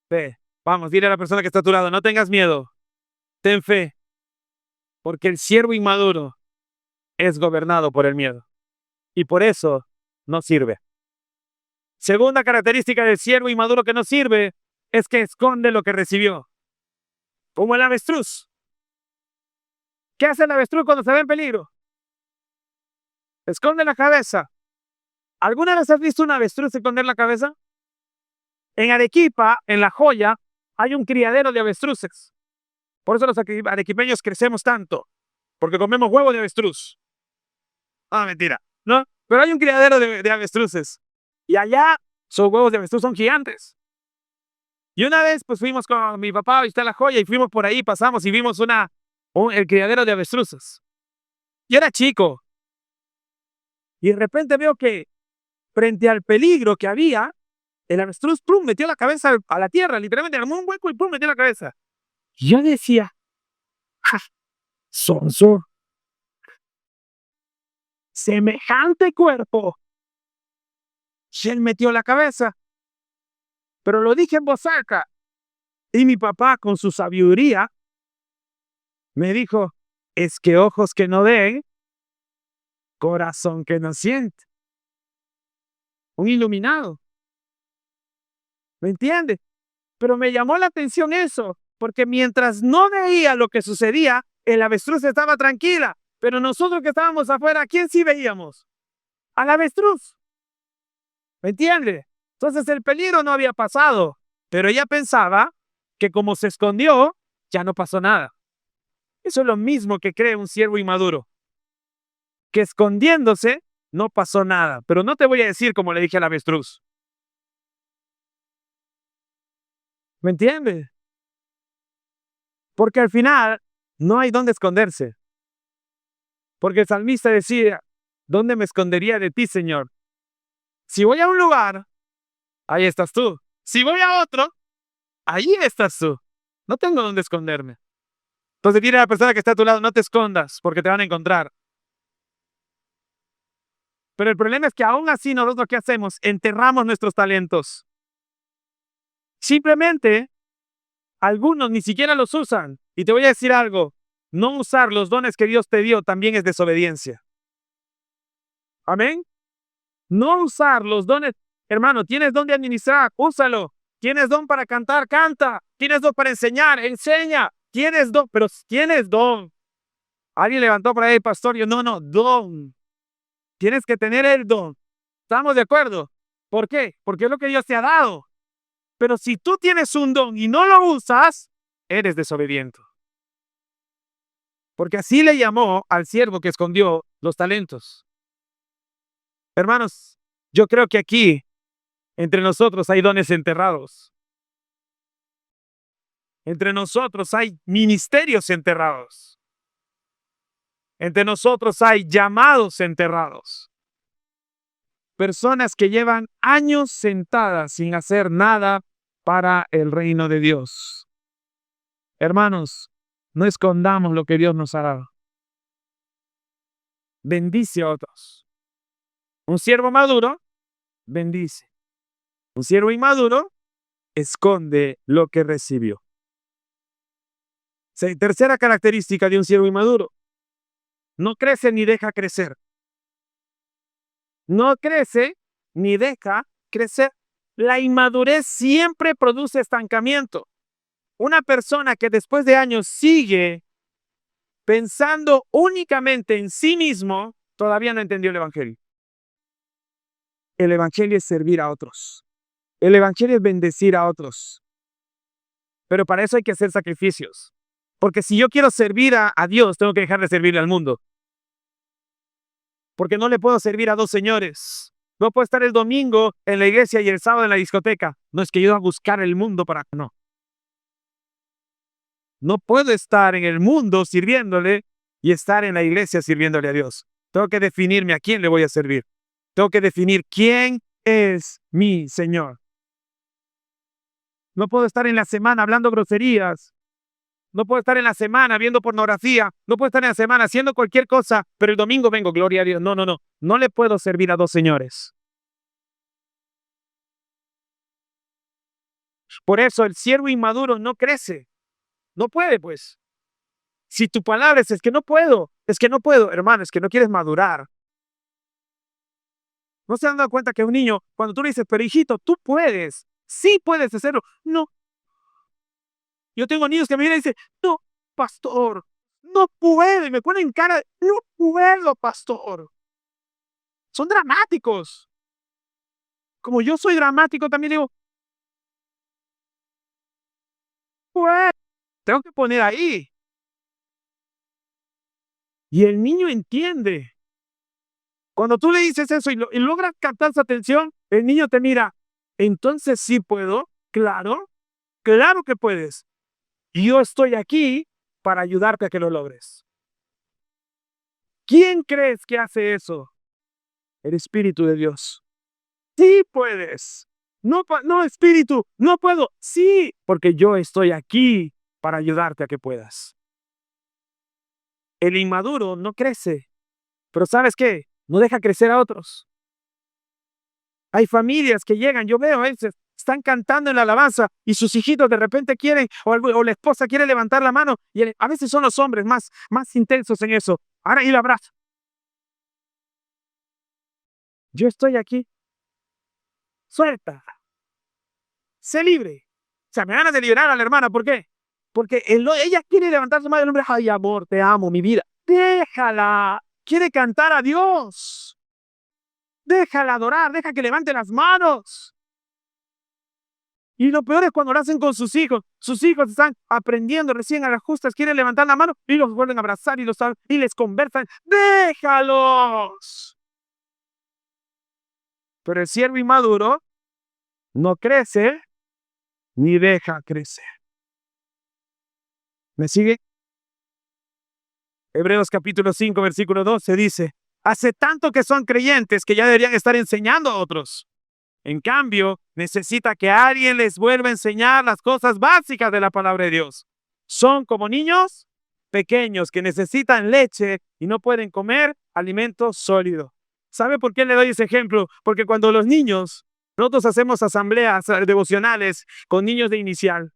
fe. Vamos, dile a la persona que está a tu lado, no tengas miedo, ten fe. Porque el siervo inmaduro es gobernado por el miedo. Y por eso no sirve. Segunda característica del siervo inmaduro que no sirve es que esconde lo que recibió. Como el avestruz. ¿Qué hace el avestruz cuando se ve en peligro? Esconde la cabeza. ¿Alguna vez has visto un avestruz esconder la cabeza? En Arequipa, en La Joya, hay un criadero de avestruces. Por eso los arequipeños crecemos tanto, porque comemos huevos de avestruz. Ah, mentira, ¿no? Pero hay un criadero de avestruces. Y allá, sus huevos de avestruz son gigantes. Y una vez, pues fuimos con mi papá a visitar La Joya y fuimos por ahí, pasamos y vimos el criadero de avestruces. Yo era chico. Y de repente veo que frente al peligro que había, el avestruz, plum, metió la cabeza a la tierra, literalmente armó un hueco y plum, metió la cabeza. Y yo decía, ¡ja! Sonso. Semejante cuerpo. Y él metió la cabeza. Pero lo dije en voz alta. Y mi papá, con su sabiduría, me dijo, es que ojos que no ven, corazón que no siente. Un iluminado. ¿Me entiendes? Pero me llamó la atención eso, porque mientras no veía lo que sucedía, el avestruz estaba tranquila, pero nosotros que estábamos afuera, ¿a quién sí veíamos? Al avestruz. ¿Me entiendes? Entonces el peligro no había pasado, Pero ella pensaba que como se escondió, ya no pasó nada. Eso es lo mismo que cree un siervo inmaduro, que escondiéndose no pasó nada. Pero no te voy a decir como le dije al avestruz. ¿Me entiendes? Porque al final no hay dónde esconderse. Porque el salmista decía, ¿dónde me escondería de ti, Señor? Si voy a un lugar, ahí estás tú. Si voy a otro, ahí estás tú. No tengo dónde esconderme. Entonces dile a la persona que está a tu lado, no te escondas, porque te van a encontrar. Pero el problema es que aún así nosotros, ¿qué hacemos? Enterramos nuestros talentos. Simplemente, algunos ni siquiera los usan. Y te voy a decir algo, no usar los dones que Dios te dio también es desobediencia. Amén. No usar los dones, hermano, tienes don de administrar, úsalo. Tienes don para cantar, canta. Tienes don para enseñar, enseña. Tienes don, pero tienes don. Alguien levantó por ahí, pastor, yo no, don. Tienes que tener el don. ¿Estamos de acuerdo? ¿Por qué? Porque es lo que Dios te ha dado. Pero si tú tienes un don y no lo usas, eres desobediente. Porque así le llamó al siervo que escondió los talentos. Hermanos, yo creo que aquí, entre nosotros, hay dones enterrados. Entre nosotros hay ministerios enterrados. Entre nosotros hay llamados enterrados. Personas que llevan años sentadas sin hacer nada para el reino de Dios. Hermanos, no escondamos lo que Dios nos ha dado. Bendice a otros. Un siervo maduro, bendice. Un siervo inmaduro, esconde lo que recibió. Tercera característica de un siervo inmaduro. No crece ni deja crecer. No crece ni deja crecer. La inmadurez siempre produce estancamiento. Una persona que después de años sigue pensando únicamente en sí mismo, todavía no entendió el evangelio. El evangelio es servir a otros. El evangelio es bendecir a otros. Pero para eso hay que hacer sacrificios. Porque si yo quiero servir a Dios, tengo que dejar de servirle al mundo. Porque no le puedo servir a dos señores. No puedo estar el domingo en la iglesia y el sábado en la discoteca. No es que yo voy a buscar el mundo para... No. No puedo estar en el mundo sirviéndole y estar en la iglesia sirviéndole a Dios. Tengo que definirme a quién le voy a servir. Tengo que definir quién es mi Señor. No puedo estar en la semana hablando groserías. No puedo estar en la semana viendo pornografía. No puedo estar en la semana haciendo cualquier cosa, pero el domingo vengo, gloria a Dios. No. No le puedo servir a dos señores. Por eso el siervo inmaduro no crece. No puede, pues. Si tu palabra es que no puedo, hermano, es que no quieres madurar. ¿No se han dado cuenta que un niño, cuando tú le dices, pero hijito, tú puedes, sí puedes hacerlo? No. Yo tengo niños que me vienen y dicen, no, pastor, no puedo. Y me ponen cara, no puedo, pastor. Son dramáticos. Como yo soy dramático, también digo, pues, tengo que poner ahí. Y el niño entiende. Cuando tú le dices eso y logras captar su atención, el niño te mira. Entonces sí puedo, claro que puedes. Y yo estoy aquí para ayudarte a que lo logres. ¿Quién crees que hace eso? El Espíritu de Dios. Sí puedes. No, Espíritu, no puedo. Sí, porque yo estoy aquí para ayudarte a que puedas. El inmaduro no crece, pero ¿sabes qué? No deja crecer a otros. Hay familias que llegan, yo veo a veces, están cantando en la alabanza y sus hijitos de repente quieren, o la esposa quiere levantar la mano, y a veces son los hombres más intensos en eso. Ahora, y la abrazo. Yo estoy aquí. Suelta. Sé libre. O sea, me ganas de liberar a la hermana. ¿Por qué? Porque ella quiere levantar su mano, el hombre, ay, amor, te amo, mi vida. Déjala. Quiere cantar a Dios. Déjala adorar, deja que levante las manos. Y lo peor es cuando lo hacen con sus hijos. Sus hijos están aprendiendo recién a las justas, quieren levantar la mano y los vuelven a abrazar y les conversan. ¡Déjalos! Pero el siervo inmaduro no crece ni deja crecer. ¿Me sigue? Hebreos capítulo 5, versículo 12 dice: hace tanto que son creyentes que ya deberían estar enseñando a otros. En cambio, necesita que alguien les vuelva a enseñar las cosas básicas de la palabra de Dios. Son como niños pequeños que necesitan leche y no pueden comer alimento sólido. ¿Sabe por qué le doy ese ejemplo? Porque cuando los niños, nosotros hacemos asambleas devocionales con niños de inicial.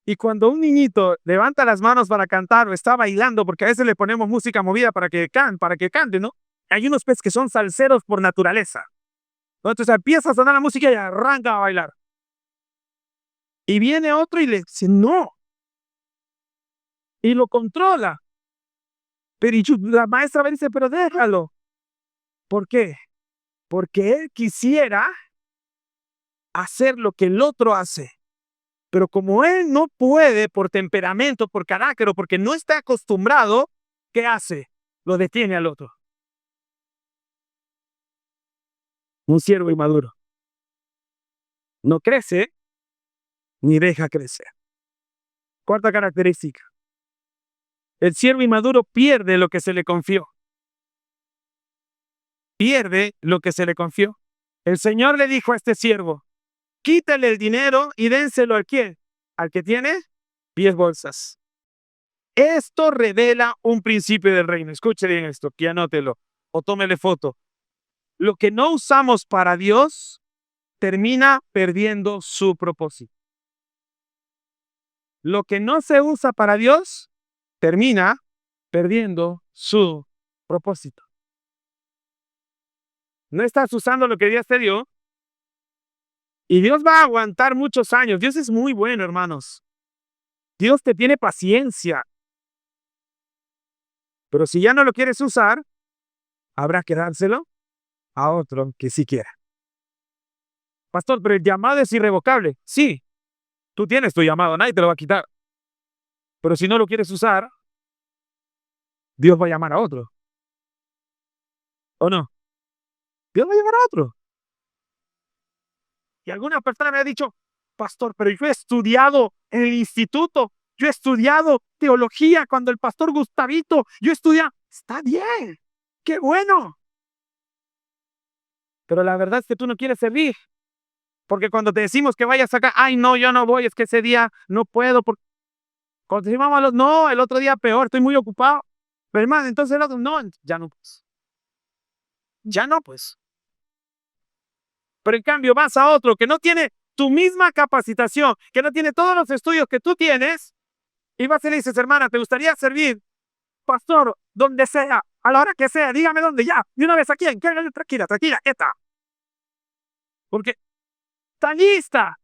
Y cuando un niñito levanta las manos para cantar o está bailando, porque a veces le ponemos música movida para que cante, ¿no? Hay unos peces que son salseros por naturaleza. Entonces empieza a sonar la música y arranca a bailar. Y viene otro y le dice no. Y lo controla. Pero la maestra me dice, pero déjalo. ¿Por qué? Porque él quisiera hacer lo que el otro hace. Pero como él no puede por temperamento, por carácter o porque no está acostumbrado, ¿qué hace? Lo detiene al otro. Un siervo inmaduro no crece ni deja crecer. Cuarta característica. El siervo inmaduro pierde lo que se le confió. Pierde lo que se le confió. El Señor le dijo a este siervo: quítale el dinero y dénselo al que tiene 10 bolsas. Esto revela un principio del reino. Escuche bien esto, que anótelo o tómele foto. Lo que no usamos para Dios termina perdiendo su propósito. Lo que no se usa para Dios termina perdiendo su propósito. No estás usando lo que Dios te dio y Dios va a aguantar muchos años. Dios es muy bueno, hermanos. Dios te tiene paciencia. Pero si ya no lo quieres usar, habrá que dárselo a otro que sí quiera. Pastor, pero el llamado es irrevocable. Sí, tú tienes tu llamado, nadie te lo va a quitar. Pero si no lo quieres usar, Dios va a llamar a otro. ¿O no? Dios va a llamar a otro. Y alguna persona me ha dicho, pastor, pero yo he estudiado en el instituto, yo he estudiado teología cuando el pastor Gustavito, yo estudié. Está bien, qué bueno. Pero la verdad es que tú no quieres servir. Porque cuando te decimos que vayas acá, ay, no, yo no voy, es que ese día no puedo. Cuando te decimos, no, el otro día peor, estoy muy ocupado. Pero hermano, entonces el otro, no, ya no, pues. Ya no, pues. Pero en cambio vas a otro que no tiene tu misma capacitación, que no tiene todos los estudios que tú tienes, y vas y le dices, hermana, ¿te gustaría servir? Pastor, donde sea, a la hora que sea, dígame dónde, ya, de una vez aquí, tranquila, quieta. Porque está lista.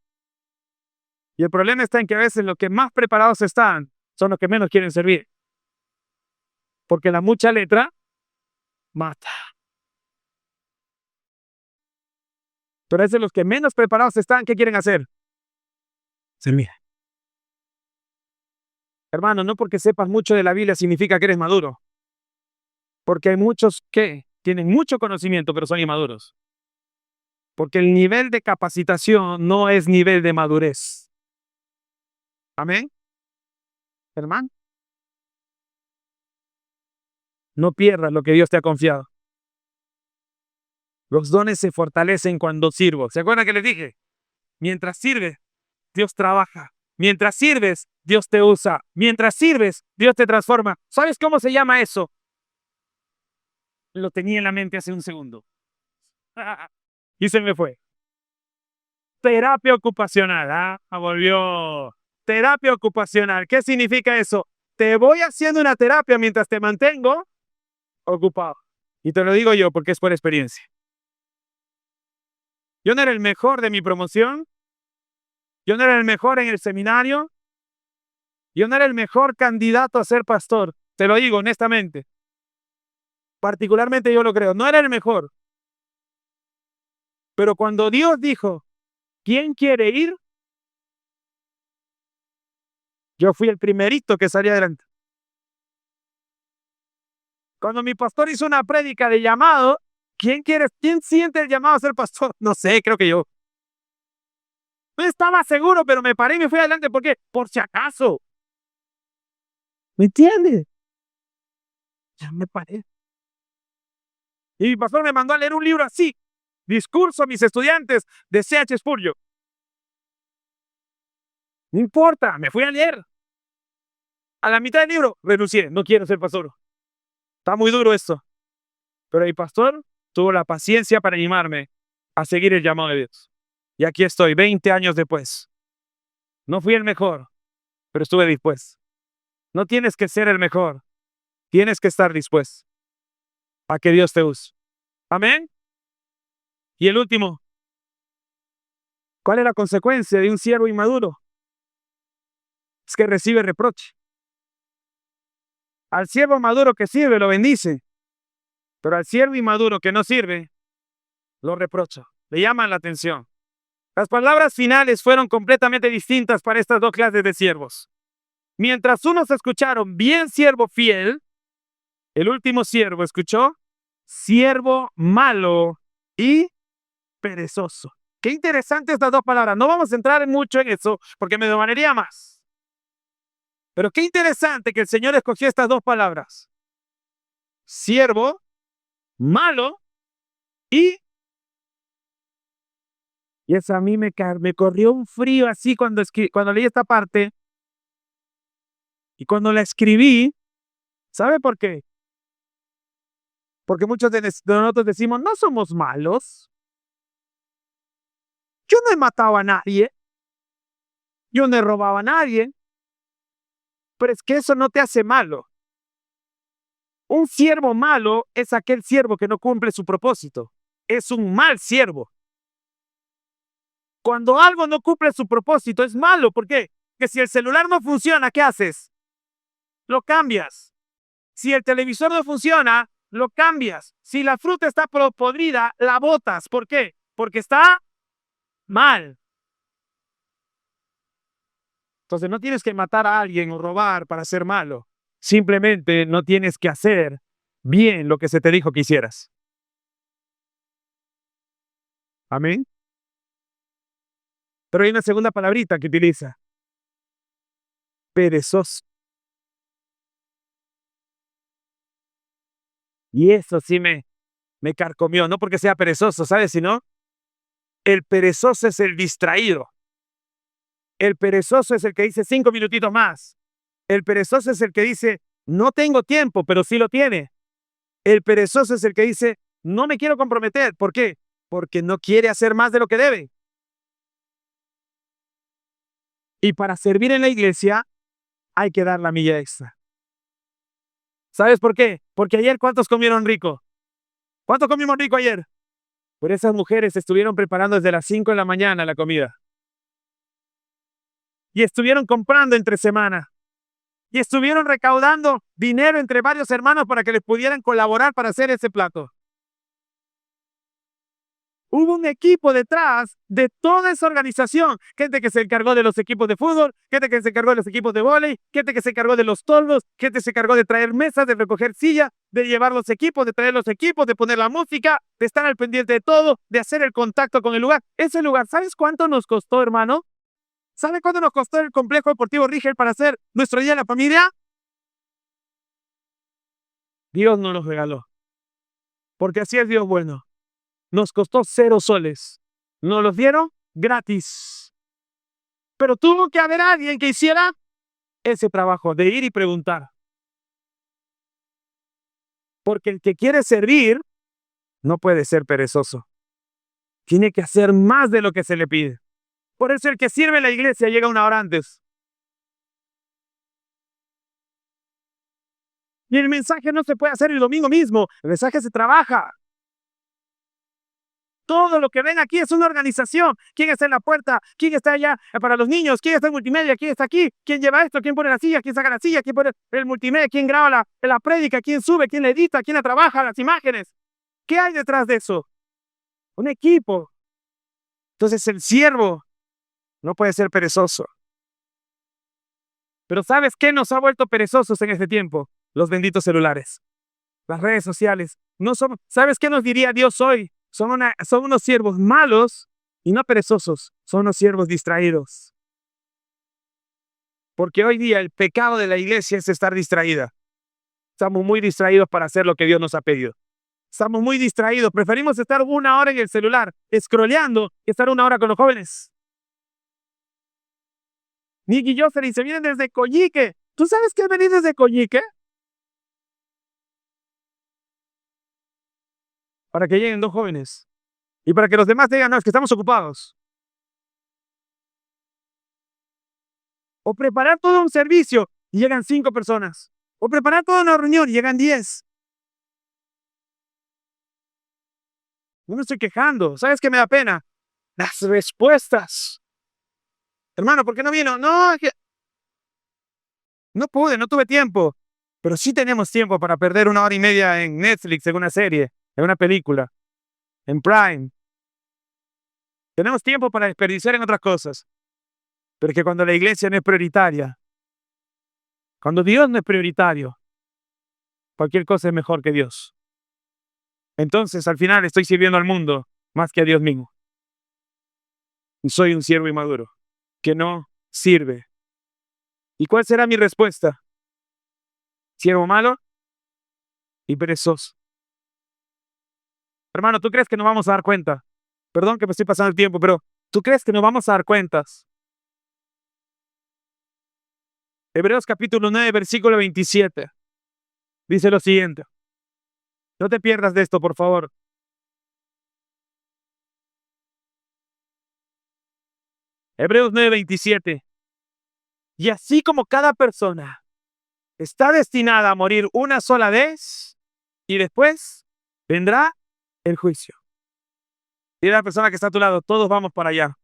Y el problema está en que a veces los que más preparados están son los que menos quieren servir. Porque la mucha letra mata. Pero a veces los que menos preparados están, ¿qué quieren hacer? Servir. Hermano, no porque sepas mucho de la Biblia significa que eres maduro. Porque hay muchos que tienen mucho conocimiento, pero son inmaduros. Porque el nivel de capacitación no es nivel de madurez. ¿Amén? Hermano. No pierdas lo que Dios te ha confiado. Los dones se fortalecen cuando sirvo. ¿Se acuerdan que les dije? Mientras sirves, Dios trabaja. Mientras sirves, Dios te usa. Mientras sirves, Dios te transforma. ¿Sabes cómo se llama eso? Lo tenía en la mente hace un segundo. Y se me fue. Terapia ocupacional. Volvió. Terapia ocupacional. ¿Qué significa eso? Te voy haciendo una terapia mientras te mantengo ocupado. Y te lo digo yo porque es por experiencia. Yo no era el mejor de mi promoción. Yo no era el mejor en el seminario. Yo no era el mejor candidato a ser pastor. Te lo digo honestamente. Particularmente yo lo creo. No era el mejor. Pero cuando Dios dijo, ¿Quién quiere ir? Yo fui el primerito que salí adelante. Cuando mi pastor hizo una prédica de llamado, ¿quién siente el llamado a ser pastor? No sé, creo que yo. No estaba seguro, pero me paré y me fui adelante. ¿Por qué? Por si acaso. ¿Me entiendes? Ya me paré. Y mi pastor me mandó a leer un libro así. Discurso a mis estudiantes de C.H. Spurgeon. No importa, me fui a leer. A la mitad del libro, renuncié. No quiero ser pastor. Está muy duro esto. Pero el pastor tuvo la paciencia para animarme a seguir el llamado de Dios. Y aquí estoy, 20 años después. No fui el mejor, pero estuve dispuesto. No tienes que ser el mejor. Tienes que estar dispuesto a que Dios te use. Amén. Y el último. ¿Cuál es la consecuencia de un siervo inmaduro? Es que recibe reproche. Al siervo maduro que sirve lo bendice, pero al siervo inmaduro que no sirve, lo reprocha. Le llaman la atención. Las palabras finales fueron completamente distintas para estas dos clases de siervos. Mientras unos escucharon bien siervo fiel, el último siervo escuchó siervo malo y perezoso. Qué interesante estas dos palabras. No vamos a entrar mucho en eso porque me demoraría más. Pero qué interesante que el Señor escogió estas dos palabras. Siervo malo y eso a mí me corrió un frío así cuando leí esta parte. Y cuando la escribí, ¿sabe por qué? Porque muchos de nosotros decimos, no somos malos. Yo no he matado a nadie. Yo no he robado a nadie. Pero es que eso no te hace malo. Un siervo malo es aquel siervo que no cumple su propósito. Es un mal siervo. Cuando algo no cumple su propósito es malo. ¿Por qué? Porque si el celular no funciona, ¿qué haces? Lo cambias. Si el televisor no funciona, lo cambias. Si la fruta está podrida, la botas. ¿Por qué? Porque está mal. Entonces no tienes que matar a alguien o robar para ser malo. Simplemente no tienes que hacer bien lo que se te dijo que hicieras. Amén. Pero hay una segunda palabrita que utiliza. Perezoso. Y eso sí me carcomió. No porque sea perezoso, ¿sabes? Sino el perezoso es el distraído. El perezoso es el que dice 5 minutitos más. El perezoso es el que dice, no tengo tiempo, pero sí lo tiene. El perezoso es el que dice, no me quiero comprometer. ¿Por qué? Porque no quiere hacer más de lo que debe. Y para servir en la iglesia hay que dar la milla extra. ¿Sabes por qué? Porque ayer, ¿cuántos comieron rico? ¿Cuántos comimos rico ayer? Por esas mujeres estuvieron preparando desde las 5 de la mañana la comida. Y estuvieron comprando entre semana. Y estuvieron recaudando dinero entre varios hermanos para que les pudieran colaborar para hacer ese plato. Hubo un equipo detrás de toda esa organización. Gente que se encargó de los equipos de fútbol, gente que se encargó de los equipos de vóley, gente que se encargó de los toldos, gente que se encargó de traer mesas, de recoger sillas, de llevar los equipos, de traer los equipos, de poner la música, de estar al pendiente de todo, de hacer el contacto con el lugar. Ese lugar, ¿sabes cuánto nos costó, hermano? ¿Sabe cuánto nos costó el complejo deportivo Rigel para hacer nuestro Día de la Familia? Dios nos los regaló. Porque así es Dios bueno. Nos costó 0 soles. Nos los dieron gratis. Pero tuvo que haber alguien que hiciera ese trabajo de ir y preguntar. Porque el que quiere servir no puede ser perezoso. Tiene que hacer más de lo que se le pide. Por eso el que sirve en la iglesia llega 1 hora antes. Y el mensaje no se puede hacer el domingo mismo. El mensaje se trabaja. Todo lo que ven aquí es una organización. ¿Quién está en la puerta? ¿Quién está allá para los niños? ¿Quién está en multimedia? ¿Quién está aquí? ¿Quién lleva esto? ¿Quién pone la silla? ¿Quién saca la silla? ¿Quién pone el multimedia? ¿Quién graba la prédica? ¿Quién sube? ¿Quién la edita? ¿Quién la trabaja? Las imágenes. ¿Qué hay detrás de eso? Un equipo. Entonces el siervo no puede ser perezoso. Pero ¿sabes qué nos ha vuelto perezosos en este tiempo? Los benditos celulares, las redes sociales. No somos, ¿sabes qué nos diría Dios hoy? Son unos siervos malos y no perezosos, son unos siervos distraídos. Porque hoy día el pecado de la iglesia es estar distraída. Estamos muy distraídos para hacer lo que Dios nos ha pedido. Estamos muy distraídos. Preferimos estar 1 hora en el celular, scrolleando, que estar 1 hora con los jóvenes. Nick y Jocelyn se vienen desde Coyique. ¿Tú sabes que venir desde Coyique? Para que lleguen 2 jóvenes. Y para que los demás digan, no, es que estamos ocupados. O preparar todo un servicio y llegan 5 personas. O preparar toda una reunión y llegan 10. No me estoy quejando. ¿Sabes qué me da pena? Las respuestas. Hermano, ¿por qué no vino? No, es que no pude, no tuve tiempo. Pero sí tenemos tiempo para perder 1 hora y media en Netflix, en una serie, en una película, en Prime. Tenemos tiempo para desperdiciar en otras cosas. Pero es que cuando la iglesia no es prioritaria, cuando Dios no es prioritario, cualquier cosa es mejor que Dios. Entonces, al final estoy sirviendo al mundo más que a Dios mismo. Y soy un siervo inmaduro que no sirve. ¿Y cuál será mi respuesta? Siervo malo y perezoso. Hermano, ¿tú crees que nos vamos a dar cuenta? Perdón que me estoy pasando el tiempo, pero ¿tú crees que nos vamos a dar cuentas? Hebreos capítulo 9, versículo 27. Dice lo siguiente. No te pierdas de esto, por favor. Hebreos 9, 27. Y así como cada persona está destinada a morir una sola vez y después vendrá el juicio. Y la persona que está a tu lado, todos vamos para allá.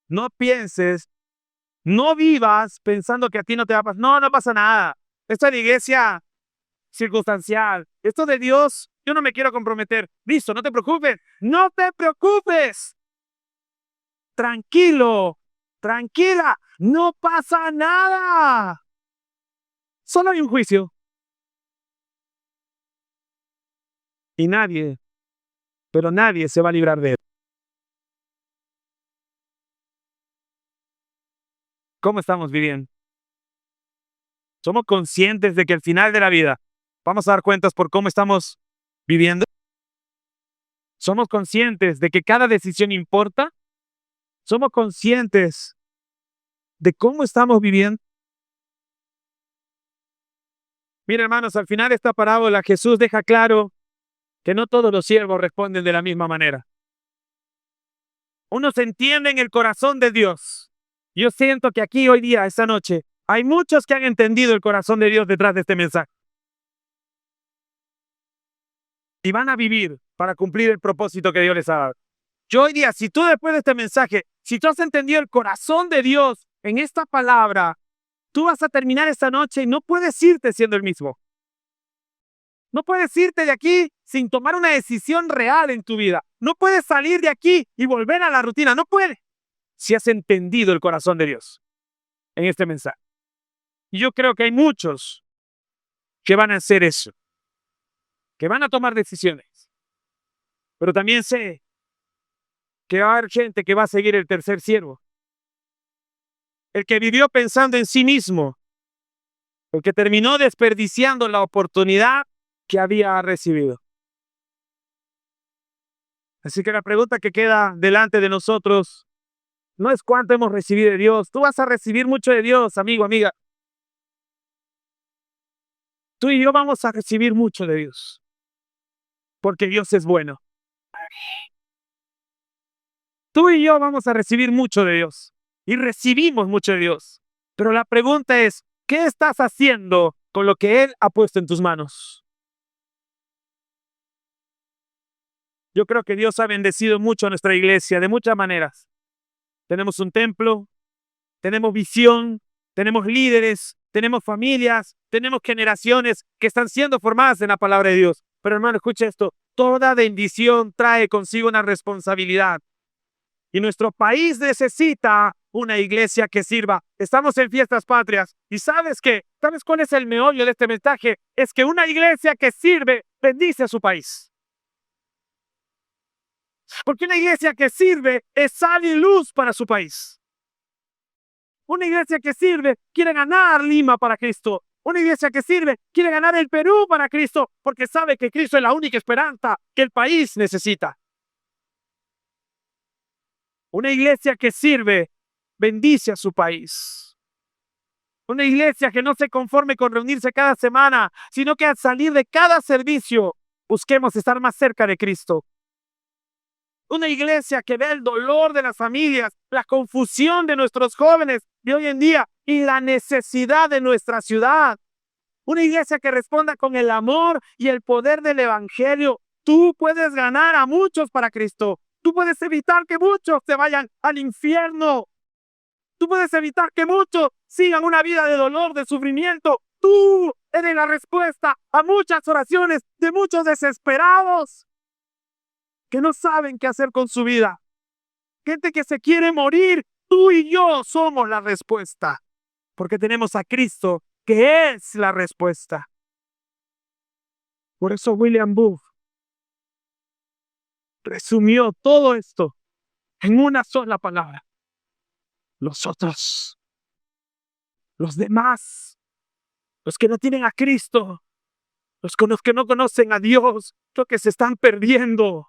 No pienses, no vivas pensando que a ti no te va a pasar. No, no pasa nada. Esto es la iglesia circunstancial. Esto de Dios, yo no me quiero comprometer. Listo, no te preocupes. No te preocupes. Tranquilo, tranquila, no pasa nada. Solo hay un juicio. Y nadie, pero nadie se va a librar de él. ¿Cómo estamos viviendo? ¿Somos conscientes de que al final de la vida vamos a dar cuentas por cómo estamos viviendo? ¿Somos conscientes de que cada decisión importa? ¿Somos conscientes de cómo estamos viviendo? Mira, hermanos, al final de esta parábola Jesús deja claro que no todos los siervos responden de la misma manera. Unos entienden el corazón de Dios. Yo siento que aquí hoy día, esta noche, hay muchos que han entendido el corazón de Dios detrás de este mensaje. Y van a vivir para cumplir el propósito que Dios les ha dado. Yo hoy día, si tú después de este mensaje, si tú has entendido el corazón de Dios en esta palabra, tú vas a terminar esta noche y no puedes irte siendo el mismo. No puedes irte de aquí sin tomar una decisión real en tu vida. No puedes salir de aquí y volver a la rutina. No puedes. Si has entendido el corazón de Dios en este mensaje. Y yo creo que hay muchos que van a hacer eso. Que van a tomar decisiones. Pero también sé que va a haber gente que va a seguir el tercer siervo. El que vivió pensando en sí mismo. El que terminó desperdiciando la oportunidad que había recibido. Así que la pregunta que queda delante de nosotros no es cuánto hemos recibido de Dios. Tú vas a recibir mucho de Dios, amigo, amiga. Tú y yo vamos a recibir mucho de Dios. Porque Dios es bueno. Tú y yo vamos a recibir mucho de Dios. Y recibimos mucho de Dios. Pero la pregunta es, ¿qué estás haciendo con lo que Él ha puesto en tus manos? Yo creo que Dios ha bendecido mucho a nuestra iglesia de muchas maneras. Tenemos un templo, tenemos visión, tenemos líderes, tenemos familias, tenemos generaciones que están siendo formadas en la palabra de Dios. Pero hermano, escucha esto. Toda bendición trae consigo una responsabilidad. Y nuestro país necesita una iglesia que sirva. Estamos en fiestas patrias. ¿Y sabes qué? ¿Sabes cuál es el meollo de este mensaje? Es que una iglesia que sirve bendice a su país. Porque una iglesia que sirve es sal y luz para su país. Una iglesia que sirve quiere ganar Lima para Cristo. Una iglesia que sirve quiere ganar el Perú para Cristo, porque sabe que Cristo es la única esperanza que el país necesita. Una iglesia que sirve bendice a su país. Una iglesia que no se conforme con reunirse cada semana, sino que al salir de cada servicio busquemos estar más cerca de Cristo. Una iglesia que ve el dolor de las familias, la confusión de nuestros jóvenes de hoy en día y la necesidad de nuestra ciudad. Una iglesia que responda con el amor y el poder del evangelio. Tú puedes ganar a muchos para Cristo. Tú puedes evitar que muchos se vayan al infierno. Tú puedes evitar que muchos sigan una vida de dolor, de sufrimiento. Tú eres la respuesta a muchas oraciones de muchos desesperados que no saben qué hacer con su vida. Gente que se quiere morir. Tú y yo somos la respuesta, porque tenemos a Cristo, que es la respuesta. Por eso William Booth resumió todo esto en una sola palabra: los otros, los demás, los que no tienen a Cristo, los que no conocen a Dios, los que se están perdiendo.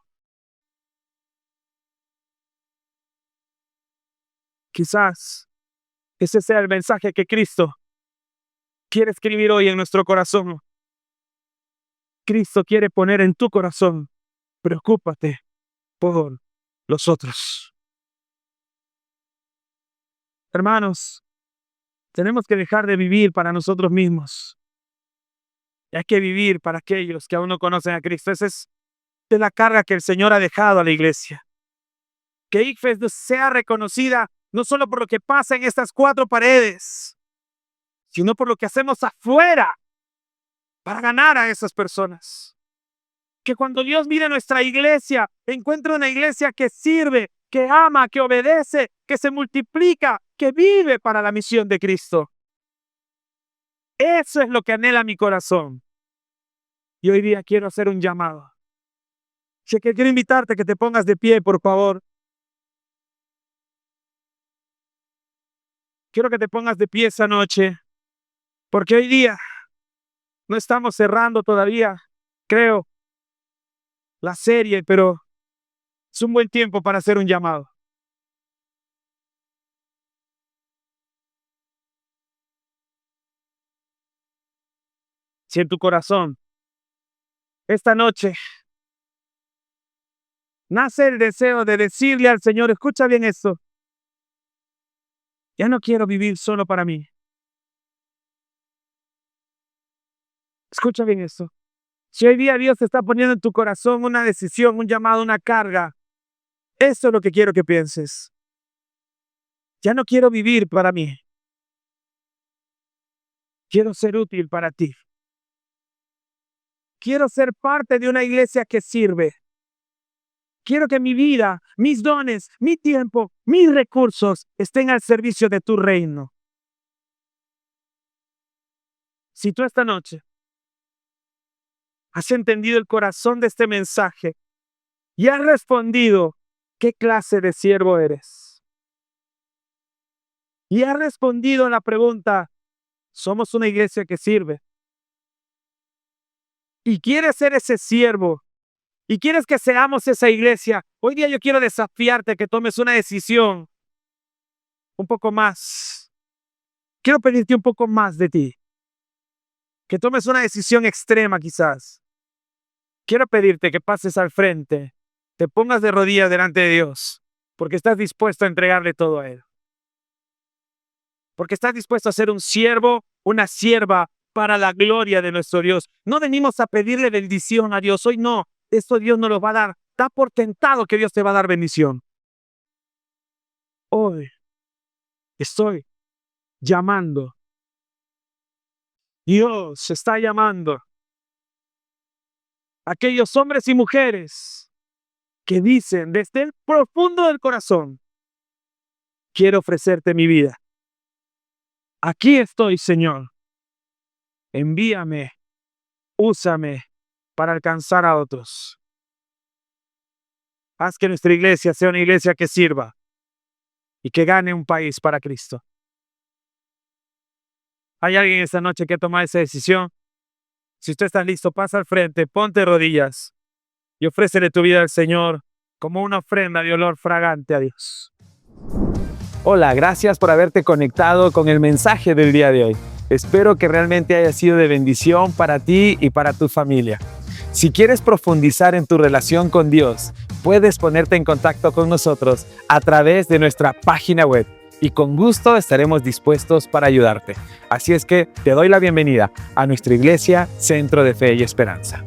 Quizás ese sea el mensaje que Cristo quiere escribir hoy en nuestro corazón. Cristo quiere poner en tu corazón: preocúpate por los otros. Hermanos, tenemos que dejar de vivir para nosotros mismos. Y hay que vivir para aquellos que aún no conocen a Cristo. Esa es la carga que el Señor ha dejado a la iglesia. Que ICFES sea reconocida no solo por lo que pasa en estas cuatro paredes, sino por lo que hacemos afuera para ganar a esas personas. Que cuando Dios mire nuestra iglesia, encuentre una iglesia que sirve, que ama, que obedece, que se multiplica, que vive para la misión de Cristo. Eso es lo que anhela mi corazón. Y hoy día quiero hacer un llamado. Así que quiero invitarte a que te pongas de pie, por favor. Quiero que te pongas de pie esa noche, porque hoy día no estamos cerrando todavía, creo, la serie, pero es un buen tiempo para hacer un llamado. Si en tu corazón esta noche nace el deseo de decirle al Señor: escucha bien esto, ya no quiero vivir solo para mí. Escucha bien esto. Si hoy día Dios te está poniendo en tu corazón una decisión, un llamado, una carga, eso es lo que quiero que pienses. Ya no quiero vivir para mí. Quiero ser útil para ti. Quiero ser parte de una iglesia que sirve. Quiero que mi vida, mis dones, mi tiempo, mis recursos estén al servicio de tu reino. Si tú esta noche has entendido el corazón de este mensaje y has respondido qué clase de siervo eres, y has respondido a la pregunta: somos una iglesia que sirve, y quieres ser ese siervo, y quieres que seamos esa iglesia, hoy día yo quiero desafiarte a que tomes una decisión un poco más. Quiero pedirte un poco más de ti. Que tomes una decisión extrema quizás. Quiero pedirte que pases al frente, te pongas de rodillas delante de Dios, porque estás dispuesto a entregarle todo a Él. Porque estás dispuesto a ser un siervo, una sierva para la gloria de nuestro Dios. No venimos a pedirle bendición a Dios. Hoy no, esto Dios no lo va a dar. Da por tentado que Dios te va a dar bendición. Hoy estoy llamando. Dios está llamando Aquellos hombres y mujeres que dicen desde el profundo del corazón, quiero ofrecerte mi vida. Aquí estoy, Señor. Envíame, úsame para alcanzar a otros. Haz que nuestra iglesia sea una iglesia que sirva y que gane un país para Cristo. ¿Hay alguien esta noche que toma esa decisión? Si usted está listo, pasa al frente, ponte de rodillas y ofrécele tu vida al Señor como una ofrenda de olor fragante a Dios. Hola, gracias por haberte conectado con el mensaje del día de hoy. Espero que realmente haya sido de bendición para ti y para tu familia. Si quieres profundizar en tu relación con Dios, puedes ponerte en contacto con nosotros a través de nuestra página web y con gusto estaremos dispuestos para ayudarte. Así es que te doy la bienvenida a nuestra iglesia, Centro de Fe y Esperanza.